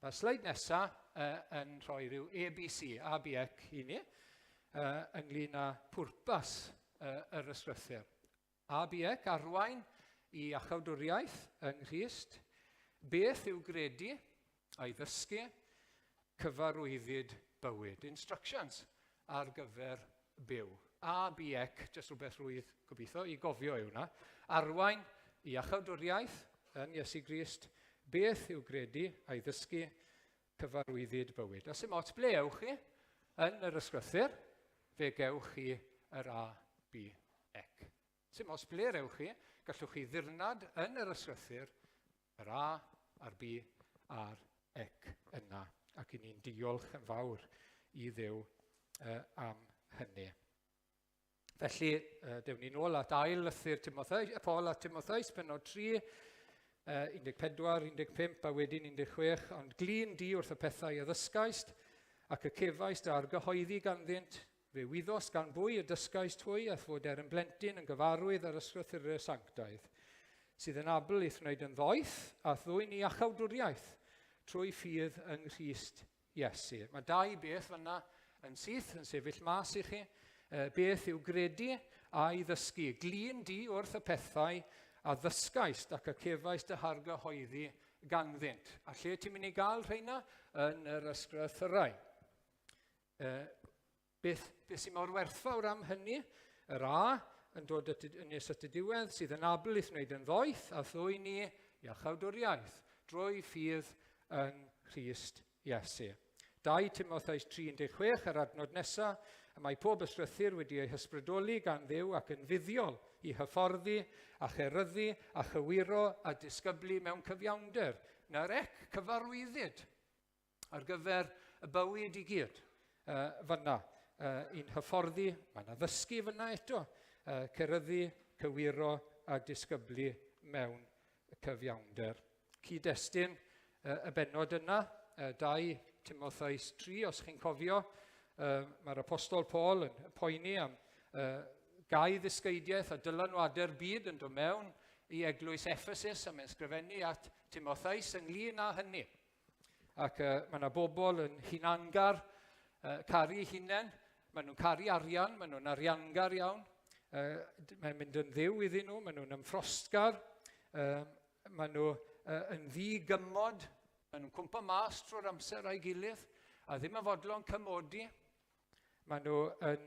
Mae sleid nesaf yn rhoi rhyw ABC, ABEC i ni, ynglyn â pwrpas yr ysgrythyr. ABEC, arwain i achawdwriaeth yng Nghrist, beth yw gredu a'i ddysgu, cyfarwyddyd bywyd. Instructions ar gyfer byw. ABEC, jyst rhywbeth rwydd gobeithio i gofio yw hwnna. Arwain i achawdwriaeth yn Iesu Grist, beth yw gredu a'i ddysgu, cyfarwyddyd bywyd. A sy'n ots ble ewch chi yn yr ysgrythyr, fe gewch chi yr ABEC. Sy'n ots ble ewch chi, gallwch chi ddirnad yn yr ysgrythyr, yr A, a'r B, a'r EC yna. Ac i ni'n diolch yn fawr i Dduw am hynny. Felly, dewn ni nôl at ail lythyr Paul a Timotheus, pennod 3, 14, 15 a wedyn 16, ond glin di wrth y pethau addysgaist ac y cefaist a'r gyhoeddi ganddynt, fe wyddos gan bwy y dysgaist hwy a fod yn blentyn yn gyfarwydd ar ysgrythurau sanctaidd, sydd yn abl i'th wneud yn ddoeth a ddwyn i achawdwriaeth trwy ffydd yng Nghrist Iesu. Mae dau beth fyna yn syth, yn sefyll mas i chi. Beth yw gredu a'i ddysgu. Glin di wrth y pethau a ddysgaist ac y cefaist y hargyhoeddi ganddynt. A lle ti'n mynd i gael rheina? Yn yr ysgrythurau. Beth sy'n mor werthfawr am hynny? Yr A yn dod nes at y diwedd sydd yn abl i'th wneud yn ddoeth a ddwy ni i achawdwriaeth drwy ffydd yng Nghrist Iesu. 2 Timotheus 3:16 yr adnod nesaf, a mae pob ysgrythur wedi ei hysbrydoli gan Dduw ac yn fuddiol i hyfforddi a cheryddu a chywiro a disgyblu mewn cyfiawnder. Na'r cyfarwyddyd ar gyfer y bywyd i gyd fyna. I'n hyfforddi, mae yna ddysgu fyna eto, ceryddu, cywiro a disgyblu mewn cyfiawnder. Cyd-destun y bennod yna, 2 Timotheus 3, os chi'n cofio, mae'r apostol Paul yn poeni am gau ddysgeidiaeth a dylanwadau'r byd yn dod mewn i eglwys Ephesus a mae'n sgrifennu at Timotheus ynglyn â hynny. Ac mae yna bobl yn hunangar, caru hunain, maen nhw'n caru arian, maen nhw'n ariangar iawn, mae'n mynd yn dduw iddyn nhw, maen nhw'n ymffrostgar, maen nhw yn ddigymod, maen nhw'n cwmpa mas trwy'r amser a'i gilydd, a ddim yn fodlon cymodi. Maen nhw yn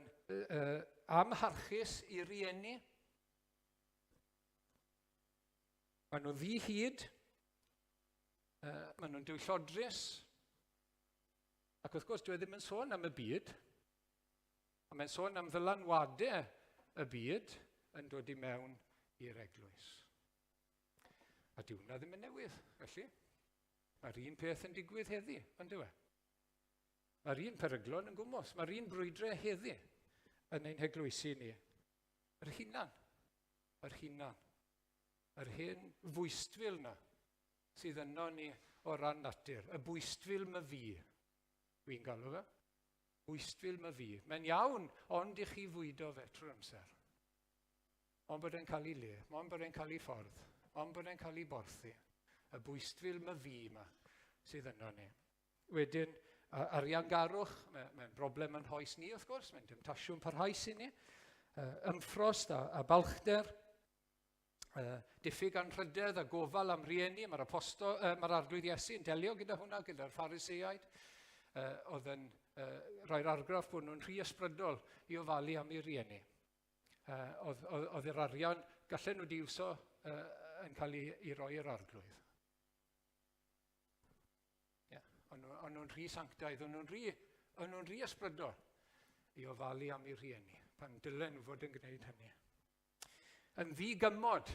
amharchus i rieni. Maen nhw ddihyd. Maen nhw'n dwyllodrus. Ac wrth gwrs, dwi ddim yn sôn am y byd, a mae'n sôn am ddylanwadau y byd yn dod i mewn i'r eglwys. A diwna ddim yn newydd, felly. Mae'r un peth yn digwydd heddi, ond yw e? Mae'r un peryglon yn gwmws, mae'r un brwydrau heddi yn ein heglwysu ni. Yr hunan, yr hen fwystfil na sydd yno ni o ran natur, y bwystfil my fi, dwi'n galw fe, bwystfil my fi. Mae'n iawn, ond i chi fwydo fe trwy'r amser. Ond bod e'n cael ei le, ond bod e'n cael ei ffordd, ond bod e'n cael ei borthu. Y bwystfil my fi yma sydd yno ni. Wedyn, ariangarwch, mae'n broblem yn hoes ni, wrth gwrs, mae'n demtasiwn parhaus i ni. Ymffrost a balchder, diffyg anrhydedd a gofal am rieni, mae'r arglwydd Iesu yn delio gyda hwnna, gyda'r Phariseiaid, oedd yn rhoi'r argraff bod nhw'n rhy ysbrydol i ofalu am ei rieni. Oedd yr arian gallen nhw diwso yn cael ei roi i'r arglwydd. Ond nhw'n rhy sanctaidd, ond nhw'n rhy ysbrydol i ofalu am ei rieni, pan dylen nhw fod yn gwneud hynny. Yn ddigymod,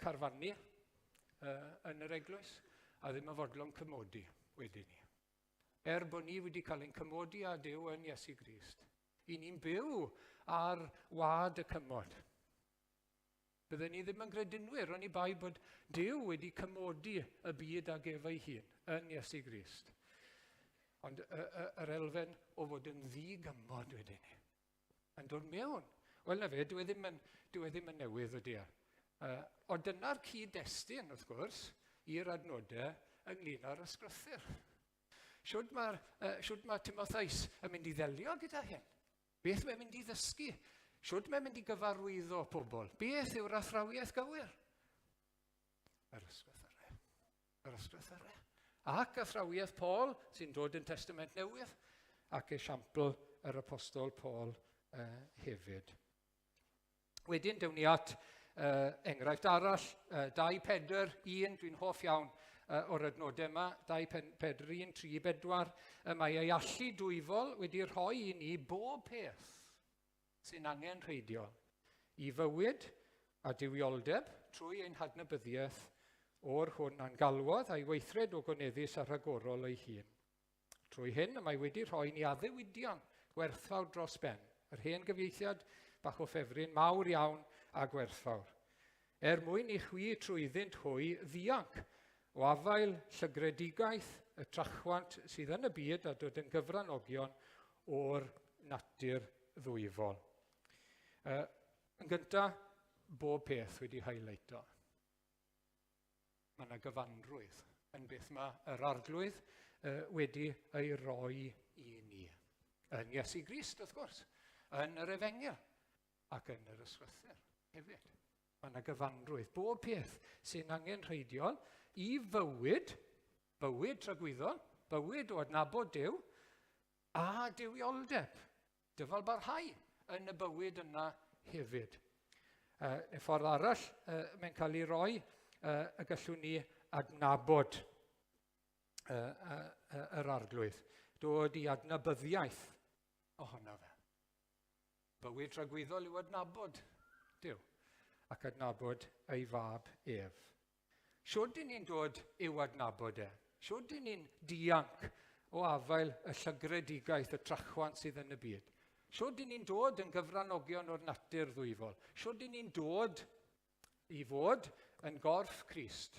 carfannu yn yr eglwys, a ddim yn fodlon cymodi wedyn ni. Bod ni wedi cael ein cymodi â Duw yn Iesu Grist, i ni'n byw ar wad y cymod. Byddwn ni ddim yn gredinwyr, ond i bai bod Duw wedi cymodi y byd ag efo'i hun yn Iesu Grist. Ond yr elfen o fod yn ddigymod wedyn ni. Yn dod mewn. Wel na fe, dwi ddim yn newydd o dia. Ond dyna'r cyd-destun, wrth gwrs, i'r adnodau ynglyn â'r ysgrythyr. Siwd mae Timotheus yn mynd i ddelio gyda hyn? Beth mae'n mynd i ddysgu? Siwd mae'n mynd i gyfarwyddo pobl? Beth yw'r athrawiaeth gywir? Yr ysgrythyrau. Yr ysgrythyrau. Ac athrawiaeth Paul sy'n dod yn Testament Newydd, ac esiampl yr apostol Paul hefyd. Wedyn, dewn ni at enghraifft arall, 2:4:1, dwi'n hoff iawn o'r adnodau yma, 2:4:1, 3:4. Mae ei allu dwyfol wedi rhoi i ni bob peth sy'n angen rheidiol i fywyd a dywioldeb trwy ein hadnabyddiaeth o'r hwn a'n galwodd a'i weithred o goneddus a rhagorol ei hun. Trwy hyn, mae wedi rhoi ni addewidion gwerthfawr dros ben. Yr hen gyfieithiad bach o ffefryn mawr iawn a gwerthfawr. Mwyn i chwi trwyddynt hwy ddianc o afael llygredigaidd y trachwant sydd yn y byd a dod yn gyfranogion o'r natur ddwyfol. Yn gyntaf, bob peth wedi highlighto. Mae yna gyfanrwydd yn beth mae yr arglwydd wedi ei roi i ni. Yn Iesu Grist, wrth gwrs, yn yr Efengyl ac yn yr ysgrythyr hefyd. Mae yna gyfanrwydd. Bob peth sy'n angen rheidiol i fywyd tragwyddol, bywyd o adnabod Duw, a dywioldeb. Dyfalbarhau yn y bywyd yna hefyd. Y ffordd arall, mae'n cael ei roi, y gallwn ni adnabod yr arglwydd. Dod i adnabyddiaeth ohono fe. Bywyd tragwyddol yw adnabod Duw ac adnabod ei fab ef. Siwrd i ni'n dod i'w adnabod e? Siwrd i ni'n dianc o afael y llygredigaidd y trachwant sydd yn y byd? Siwrd i ni'n dod yn gyfranogion o'r natur ddwyfol? Siwrd i ni'n dod i fod yn gorff Crist?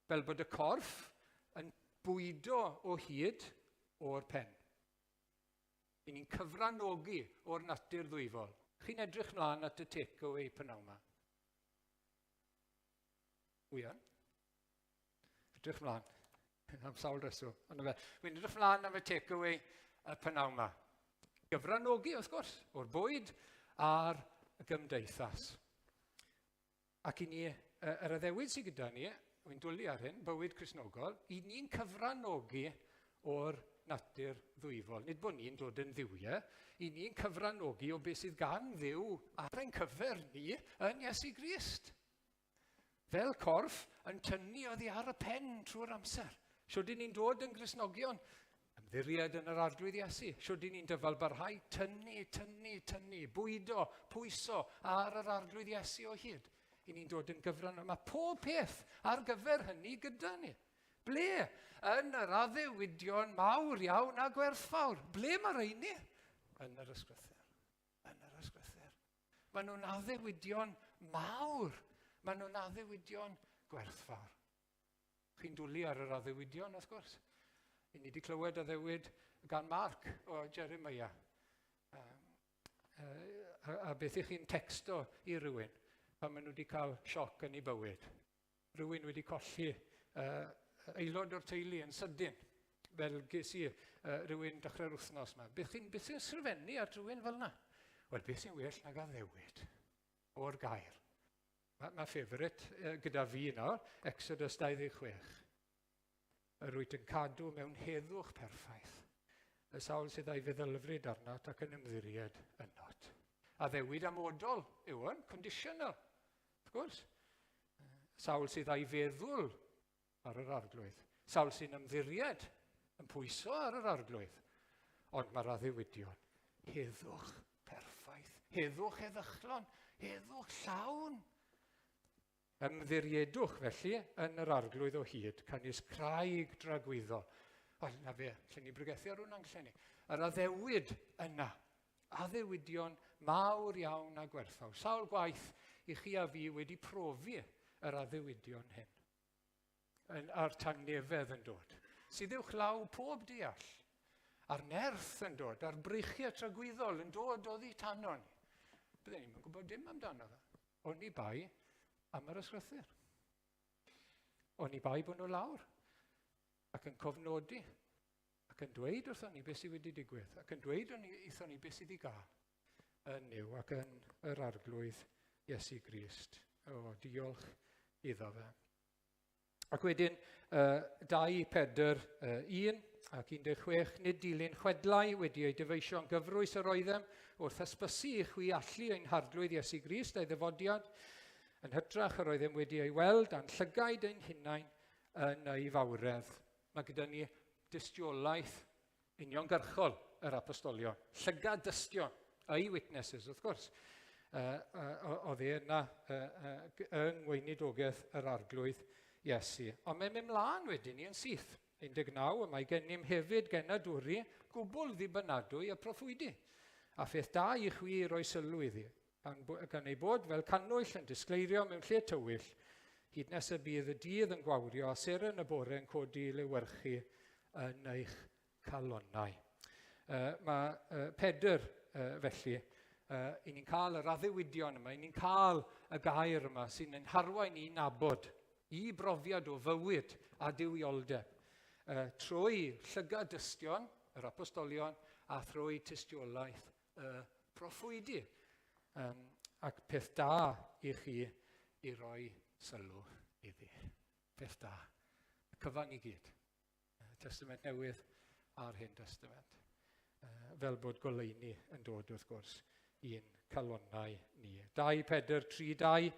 Fel bod y corff yn bwydo o hyd o'r pen. I ni'n cyfranogi o'r natur ddwyfol. Chi'n edrych mlaen at y take-away pynaw yma? Wian? Edrych mlaen. Am sawl reswm. Wy'n edrych mlaen am y take-away pynaw yma. Gyfranogi, wrth gwrs, o'r bwyd a'r gymdeithas. Ac i ni, yr addewid sydd gyda ni, wy'n dwlu ar hyn, bywyd Cristnogol, i ni'n cyfranogi o'r natur ddwyfol. Nid bod ni'n dod yn ddiwiau, i ni'n cyfranogi o beth sydd gan Dduw ar ein cyfer ni yn Iesu Grist. Fel corff yn tynnu oddi ar y pen trwy'r amser. Siwrd i ni'n dod yn Gristnogion, ymddiried yn yr arglwydd Iesu. Siwrd i ni'n dyfalbarhau, tynnu, bwydo, pwyso ar yr arglwydd Iesu o hyd. I ni'n dod yn gyfran. Mae pob peth ar gyfer hynny gyda ni. Ble? Yn yr addewidion mawr iawn a gwerthfawr. Ble mae rheini? Yn yr ysgrythyr. Yn yr ysgrythyr. Maen nhw'n addewidion mawr. Maen nhw'n addewidion gwerthfawr. Chi'n dwlu ar yr addewidion, wrth gwrs. I ni wedi clywed addewid gan Mark o Jeremiah. A beth i chi'n texto i rywun pan maen nhw wedi cael sioc yn ei bywyd. Rywun wedi colli aelod o'r teulu yn sydyn, fel ges i rywun dechrau'r wythnos yma. Beth sy'n sgrifennu ar rywun fel yna? Wel, beth sy'n well nag addewid o'r gair. Mae ffefrit gyda fi nawr, Exodus 26. Rwyt yn cadw mewn heddwch perffaith. Y sawl sydd ei feddylfryd arnat ac yn ymddiried ynot. Addewid amodol yw yn, conditional, wrth gwrs. Sawl sydd ei feddwl ar yr arglwydd. Sawl sy'n ymddiried yn pwyso ar yr arglwydd. Ond mae'r addewidion. Heddwch perffaith. Heddwch eddychlon. Heddwch llawn. Ymddiriedwch felly yn yr arglwydd o hyd, canis craig dragwyddol. Wel, na fe, lle ni brygethu ar hwnna'n lle ni. Yr addewid yna, addewidion mawr iawn a gwerthfawr. Sawl gwaith i chi a fi wedi profi yr addewidion hyn. A'r tangnefedd yn dod. Sydd uwch law pob deall. A'r nerth yn dod, a'r breichiau tragwyddol yn dod oddi tanon. Byddwn ni'n gwybod dim amdano fe. Oni bai am yr ysgrythyr. O'n i bai bod nhw lawr, ac yn cofnodi, ac yn dweud wrthon ni beth sydd wedi digwydd, ac yn dweud wrthon ni beth sydd wedi gael yn Niw ac yn yr arglwydd Iesu Grist. O, diolch iddo fe. Ac wedyn, 2 Pedr 1 ac 16, nid dilyn chwedlau wedi ei dyfeisio'n gyfrwys yr oeddem wrth ysbysu i chwi allu ein harglwydd Iesu Grist a'i ddyfodiad, yn hytrach yr oeddem wedi ei weld a'n llygaid ein hunain yn ei fawredd. Mae gyda ni dystiolaeth uniongyrchol yr apostolion, llygad dystion, eyewitnesses, wrth gwrs. Oedd e yna yng ngweinidogaeth yr arglwydd Iesu. Ond mae'n mynd mlaen wedyn ni yn syth. 19, a mae gennym hefyd genadwri gwbl ddibynadwy a proffwydi. A pheth da i chwi i roi sylw iddi, gan ei bod fel cannwyll yn disgleirio mewn lle tywyll, hyd nes y bydd y dydd yn gwawrio a seren y bore yn codi i lewyrchu yn eich calonnau. Mae Pedr felly, i ni'n cael yr addewidion yma, i ni'n cael y gair yma sy'n ein harwain i nabod, i brofiad o fywyd a dywioldeb, trwy llygad dystion, yr apostolion, a thrwy tystiolaeth proffwydi. Ac peth da i chi i roi sylw iddi. Peth da. Cyfan i gyd. Testament Newydd a'r Hen Testament. Fel bod goleuni yn dod wrth gwrs i'n calonnau ni. 2 Pedr 3:2,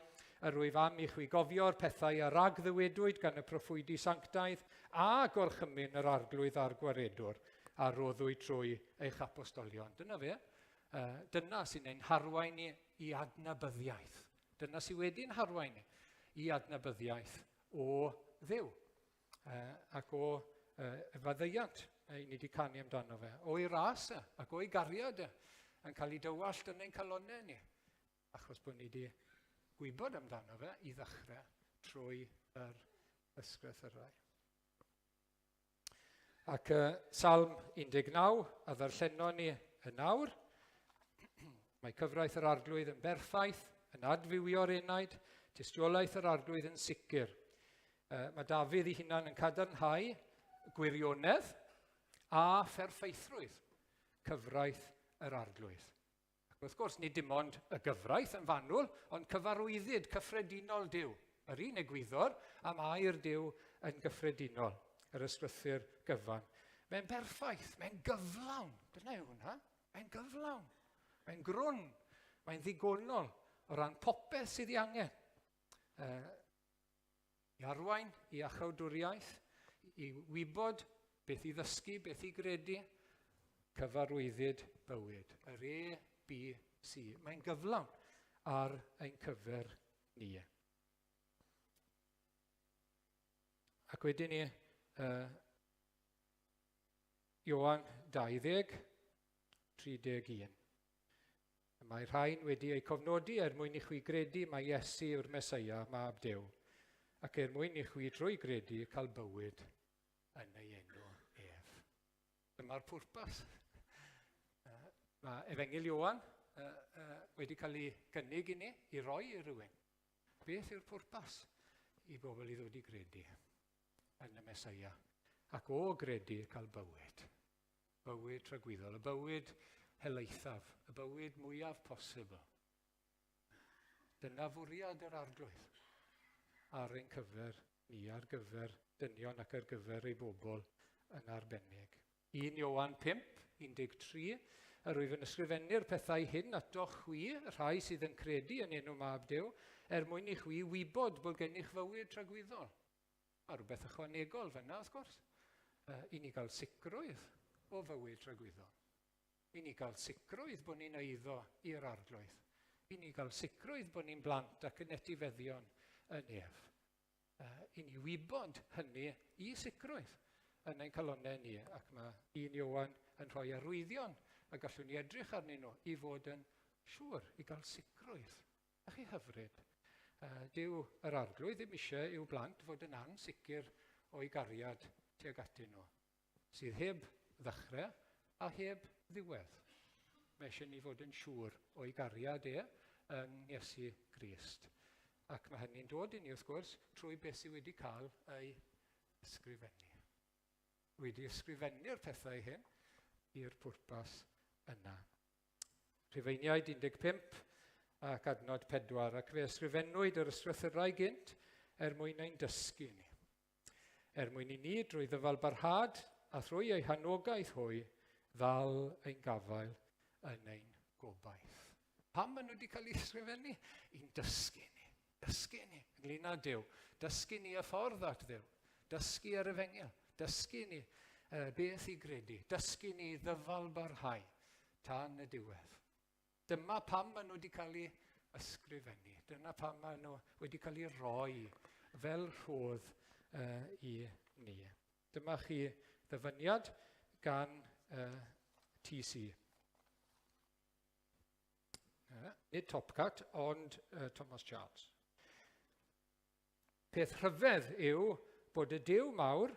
yr wyf am i chwi gofio'r pethau a rag ddywedwyd gan y proffwydi sanctaidd a gorchymyn yr arglwydd a'r gwaredwr a roddwyd trwy eich apostolion. Dyna fe. Dyna sy'n ein harwain ni i adnabyddiaeth. Dyna sy'n wedi'n harwain ni i adnabyddiaeth o Dduw ac o faddeuant ni wedi canu amdano fe, o'i ras ac o'i gariad yn cael ei dywallt yn ein calonnau ni, achos bod ni wedi gwybod amdano fe i ddechrau trwy yr ysgrifennu y rai. Ac Salm 19 a ddarllenon ni yn nawr. Mae cyfraith yr arglwydd yn berffaith, yn adfywio'r enaid, tystiolaeth yr arglwydd yn sicr. Mae Dafydd ei hunan yn cadarnhau gwirionedd a pherffeithrwydd cyfraith yr arglwydd. Ac wrth gwrs, nid dim ond y gyfraith yn fanwl, ond cyfarwyddyd cyffredinol Duw. Yr un egwyddor a mae'r Duw yn gyffredinol, yr ysgrythyr gyfan. Mae'n berffaith, mae'n gyflawn. Dyna yw hwnna. Mae'n gyflawn. Mae'n grwn, mae'n ddigonol o ran popeth sydd ei angen. I arwain, i achawdwriaeth, i wybod beth i ddysgu, beth i gredu, cyfarwyddyd bywyd. Yr ABC. Mae'n gyflawn ar ein cyfer ni. Ac wedyn ni, Ioan 20, 31. Mae rhain wedi ei cofnodi mwyn i chwi gredu mae Iesu yw'r Meseia, mab Duw, ac mwyn i chwi trwy gredu cael bywyd yn ei enw ef. Dyma'r pwrpas. Mae Efengil Ioan wedi cael ei gynnig i ni, i roi i rywun. Beth yw'r pwrpas? I bobl i ddod i gredu yn y Meseia, ac o gredu cael bywyd. Bywyd tragwyddol, y bywyd helaethaf, y bywyd mwyaf posibl. Dyna fwriad yr arglwydd ar ein cyfer ni, ar gyfer dynion ac ar gyfer ei bobl yn arbennig. 1 Ioan 5, 13, yr wyf yn ysgrifennu'r pethau hyn ato chwi, rhai sydd yn credu yn enw mab Duw, mwyn i chwi wybod bod gennych fywyd tragwyddol. A rhywbeth ychwanegol fyna, wrth gwrs. I ni gael sicrwydd o fywyd tragwyddol. I ni gael sicrwydd bod ni'n eiddo i'r arglwydd. I ni gael sicrwydd bod ni'n blant ac yn etifeddion yn ef. I ni wybod hynny i sicrwydd yn ein calonnau ni. Ac mae 1 Ioan yn rhoi arwyddion a gallwn ni edrych arnyn nhw i fod yn siŵr, i gael sicrwydd. A chi hyfryd. Dyw yr arglwydd ddim eisiau i'w blant fod yn ansicr o'i gariad tuag atyn nhw, sydd heb ddechrau a heb ddiwedd. Mae eisiau ni fod yn siŵr o'i gariad yng Iesu Grist. Ac mae hynny'n dod i ni, wrth gwrs, trwy beth sydd wedi cael ei ysgrifennu. Wedi ysgrifennu'r pethau hyn i'r pwrpas yna. Rhufeiniaid 15 ac adnod 4, ac fe ysgrifennwyd yr ysgrythurau gynt mwyn ein dysgu ni. Mwyn i ni drwy ddyfal barhad a thrwy ei hanogaeth hwy ddal ein gafael yn ein gobaith. Pam maen nhw wedi cael ei ysgrifennu? I'n dysgu ni. Dysgu ni, ynglyn â Duw. Dysgu ni y ffordd at Dduw. Dysgu ar Efengyl. Dysgu ni beth i gredu. Dysgu ni ddyfal barhau tan y diwedd. Dyma pam maen nhw wedi cael ei ysgrifennu. Dyna pam maen nhw wedi cael ei roi fel rhodd i ni. Dyma chi ddyfyniad gan TC. Nid Topcat, ond Thomas Charles. Peth rhyfedd yw bod y Duw mawr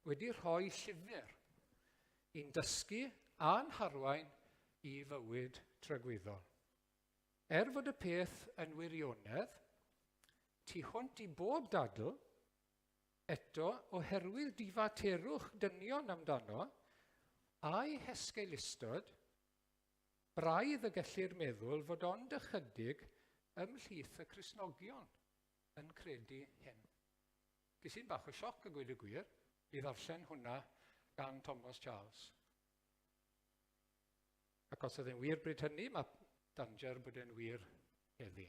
wedi rhoi llyfr i'n dysgu a'n harwain i fywyd tragweddol. Fod y peth yn wirionedd, tu hwnt i bob dadl, eto oherwydd difaterwch dynion amdano, a'i hesgeilistod, braidd y gellir meddwl fod ond ychydig ymhlith y Cristnogion yn credu hyn. Ges i'n bach o sioc a gweud y gwir i ddarllen hwnna gan Thomas Charles. Ac os oedd e'n wir bryd hynny, mae danger bod e'n wir heddi.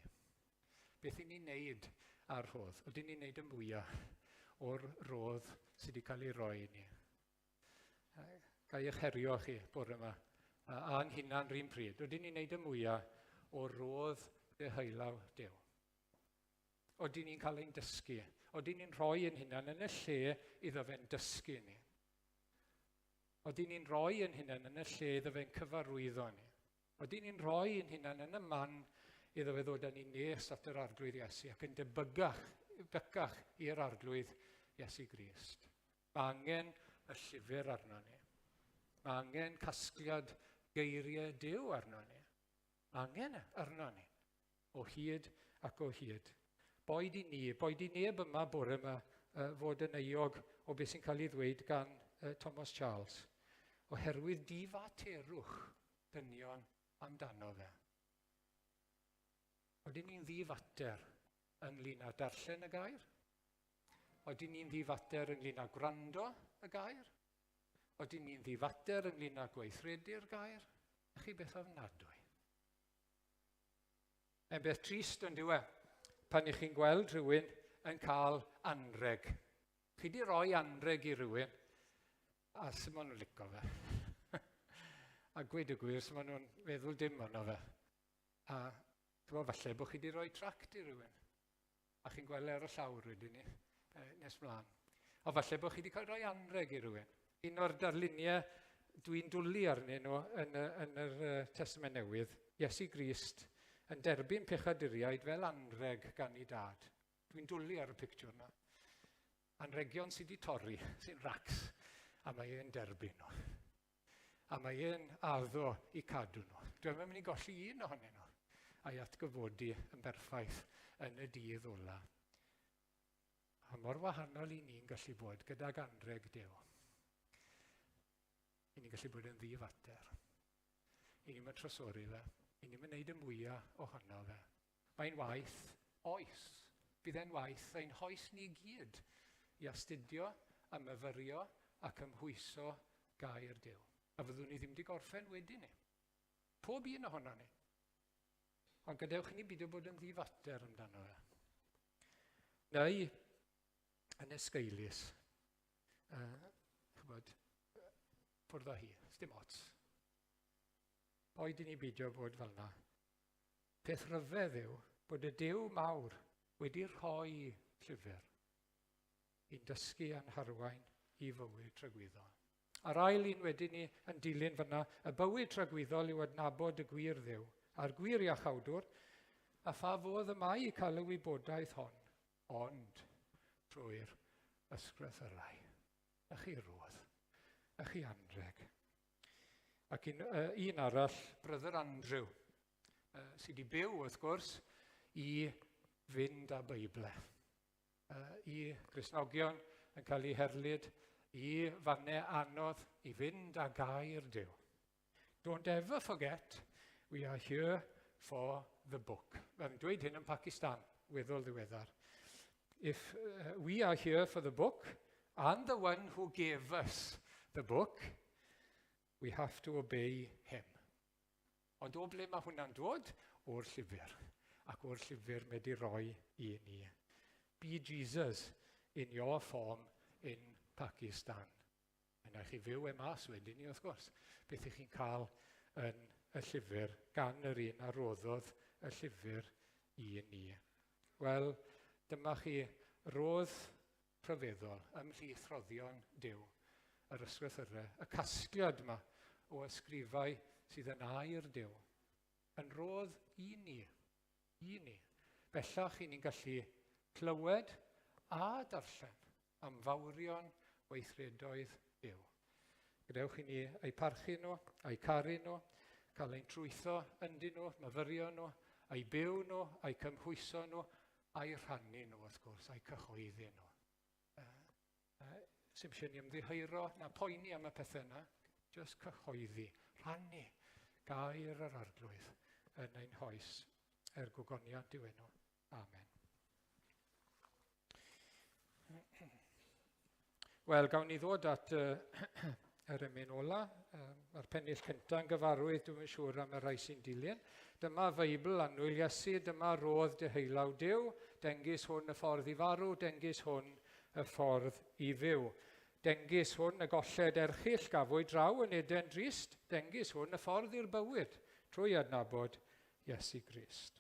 Beth i ni'n neud ar rhodd? Oedden ni'n neud y mwyaf o'r rhodd sydd wedi cael ei roi i ni. Gai eich herio chi bore yma, a'n hunan rhywun pryd. Oedden ni'n neud y mwyaf o'r rhodd deheulaw Duw. Oedden ni'n cael ein dysgu. Oedden ni'n rhoi ein hunan yn y lle iddo fe'n dysgu ni. Oedden ni'n rhoi ein hunan yn y lle iddo fe'n cyfarwyddo ni. Oedden ni'n rhoi ein hunan yn y man iddo fe ddod â ni nes at yr arglwydd Iesu ac yn bycach i'r arglwydd Iesu Grist. Mae angen y llyfr arno ni. Mae angen casgliad geiriau Duw arno ni. Mae angen arno ni. O hyd ac o hyd. Boed i neb yma bore yma fod yn euog o beth sy'n cael ei ddweud gan Thomas Charles, oherwydd difaterwch dynion amdano fe. Oedden ni'n ddifater ynglyn â darllen y gair? Oedden ni'n ddifater ynglyn â gwrando y gair? Oedden ni'n ddifater ynglyn â gweithredu'r gair? Chi beth ofnadwy. Beth trist yn diwe, pan ych chi'n gweld rhywun yn cael anreg. Chi di roi anreg i rhywun, a sy'n maen nhw'n licio fe. A gweud y gwir, sy'n maen nhw'n feddwl dim ono fe. A falle bod chi di roi tract i rhywun. A chi'n gweld ar y llawr wedyn ni, nes mlaen. O falle bod chi di cael roi anreg i rhywun. Un o'r darluniau dwi'n dwlu arnyn nhw yn yr Testament Newydd, Iesu Grist, yn derbyn pechaduriaid fel anreg gan ei dad. Dwi'n dwlu ar y pictiwr yna. Anregion sydd wedi torri, sy'n racs, a mae e'n derbyn nhw. A mae e'n addo i cadw nhw. Dwi'n mynd i golli un ohonyn nhw, a'i atgyfodi yn berffaith yn y dydd ola. A mor wahanol i ni'n gallu bod gydag anreg Duw. I ni'n gallu bod yn ddifater. I ni'n mynd trosori fe. I ni'n mynd y mwyaf ohono fe. Mae'n waith, oes. Bydd e'n waith ein hoes ni gyd i astudio, a myfyrio ac ymhwyso gair Duw. A fyddwn ni ddim wedi gorffen wedyn ni. Pob un ohono ni. Ond gadewch ni beidio bod yn ddifater amdano fe. Neu, yn esgeulus, ffwrdd o hi, sdim ots. Oed i ni beidio bod fel yna. Peth rhyfedd yw bod y Duw mawr wedi rhoi llyfr i'n dysgu a'n harwain i fywyd tragweddol. A'r ail un wedyn ni yn dilyn fyna, y bywyd tragweddol yw adnabod y gwir Dduw, a'r gwir iachawdwr, a pha fodd y mae i cael y wybodaeth hon, ond trwy'r ysgrythurau. A chi Rhodd, a chi anreg. Ac un arall, Brother Andrew, sydd wedi byw, wrth gwrs, i fynd â Beiblau. I Gristnogion yn cael ei herlyd i fannau anodd i fynd â gair Duw. Don't ever forget, we are here for the book. Mae'n dweud hyn yn Pakistan, weddol ddiweddar. If we are here for the book, and the one who gave us the book, we have to obey him. Ond o ble mae hwnna'n dod? O'r llyfr. Ac o'r llyfr mae di roi i ni. Be Jesus in your form in Pakistan. Yna chi fyw mas wedyn ni, wrth gwrs. Beth ych chi'n cael yn y llyfr gan yr un a roddodd y llyfr i ni. Wel, dyma chi rodd rhyfeddol ymhlith rhoddion Duw, yr ysgrythurau, y casgliad yma o ysgrifau sydd yn air Duw, yn rodd i ni. Bellach i ni'n gallu clywed a darllen am fawrion weithredoedd Duw. Gadewch i ni eu parchu nhw, eu caru nhw, cael ein trwytho yndyn nhw, myfyrio nhw, eu byw nhw, eu cymhwyso nhw, a'i rhannu nhw, wrth gwrs, a'i cyhoeddi nhw. Sym eisiau ni ymddiheuro na poeni am y pethau yna, jyst cyhoeddi, rhannu, gair yr arglwydd yn ein hoes gwgoniad diwenw. Amen. Wel, gawn ni ddod at yr emyn ola. Mae'r pennill cyntaf yn gyfarwydd, dwi'n yn siŵr am y rai sy'n dilyn. Dyma Feibl annwyl Iesu, dyma rodd deheulaw Duw, dengys hwn y ffordd i farw, dengys hwn y ffordd i fyw. Dengys hwn y golled erchyll gafwyd draw yn Eden drist, dengys hwn y ffordd i'r bywyd, trwy adnabod Iesu Grist.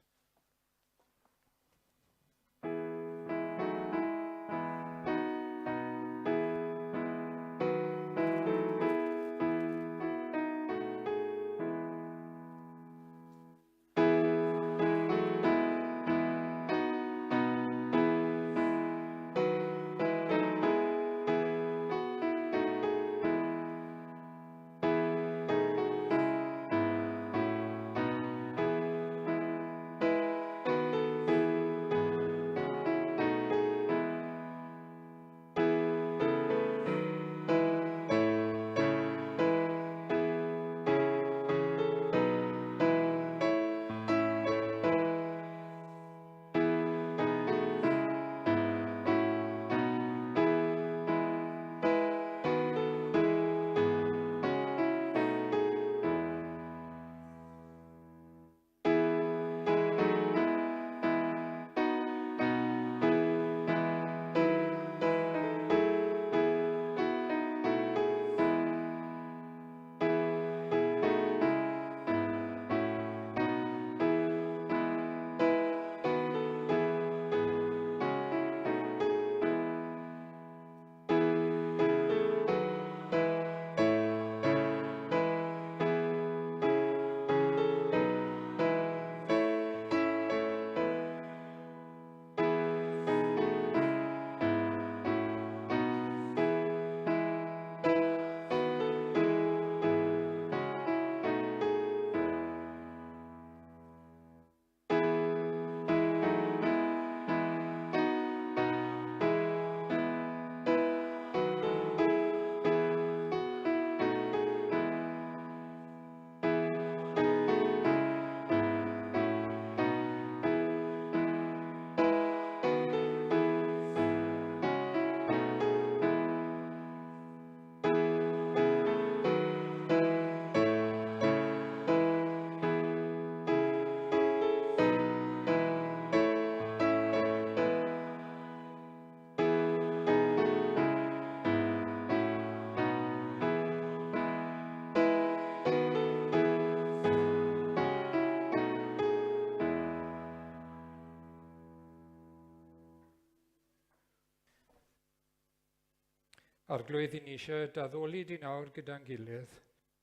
Arglwydd i ni eisiau daddoli di nawr gyda'n gilydd,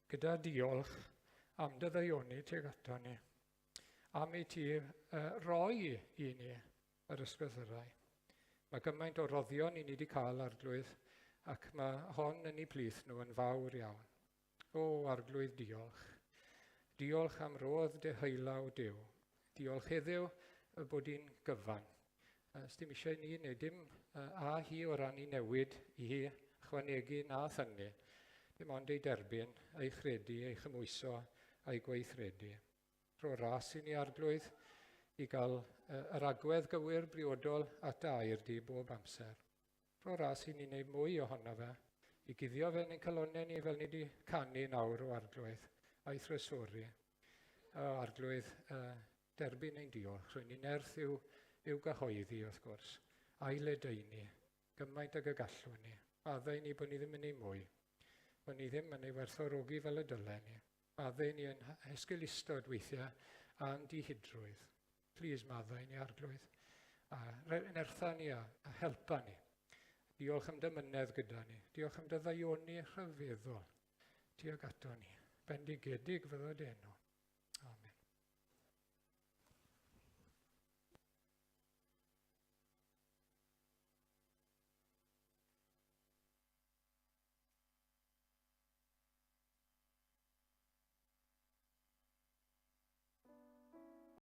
gyda diolch am dy ddaioni tuag ato ni. Am i ti roi i ni yr ysgrythurau. Mae gymaint o roddion i ni wedi cael arglwydd ac mae hon yn ei plith nhw yn fawr iawn. O, arglwydd diolch. Diolch am rodd deheulaw Duw. Diolch heddiw bod hi'n gyfan. Os dim eisiau ni, neu dim a hi o ran i newid i hi chwanegu na thynnu, dim ond ei derbyn, ei chredu, ei chymwyso, a'i gweithredu. Rho ras i ni arglwydd i gael yr agwedd gywir briodol at air di bob amser. Rho ras i ni wneud mwy ohono fe, i guddio fe yn ein calonau ni fel ni wedi canu nawr o arglwydd, a'i thrysori. Arglwydd derbyn ein diolch. Rwy'n ni'n nerth i'w gyhoeddi wrth gwrs, a'i ledeini, gymaint ag y gallwn ni. Maddau ni bod ni ddim yn ei mwy, bod ni ddim yn ei werthfawrogi fel y dylen ni. Maddau ni yn esgylistod weithiau a'n dihydrwydd. Plis maddau ni arglwydd, a nertha ni a helpa ni. Diolch am dymynedd gyda ni. Diolch am dy ddaioni rhyfeddol tuag ato ni. Bendigedig fyddod enw.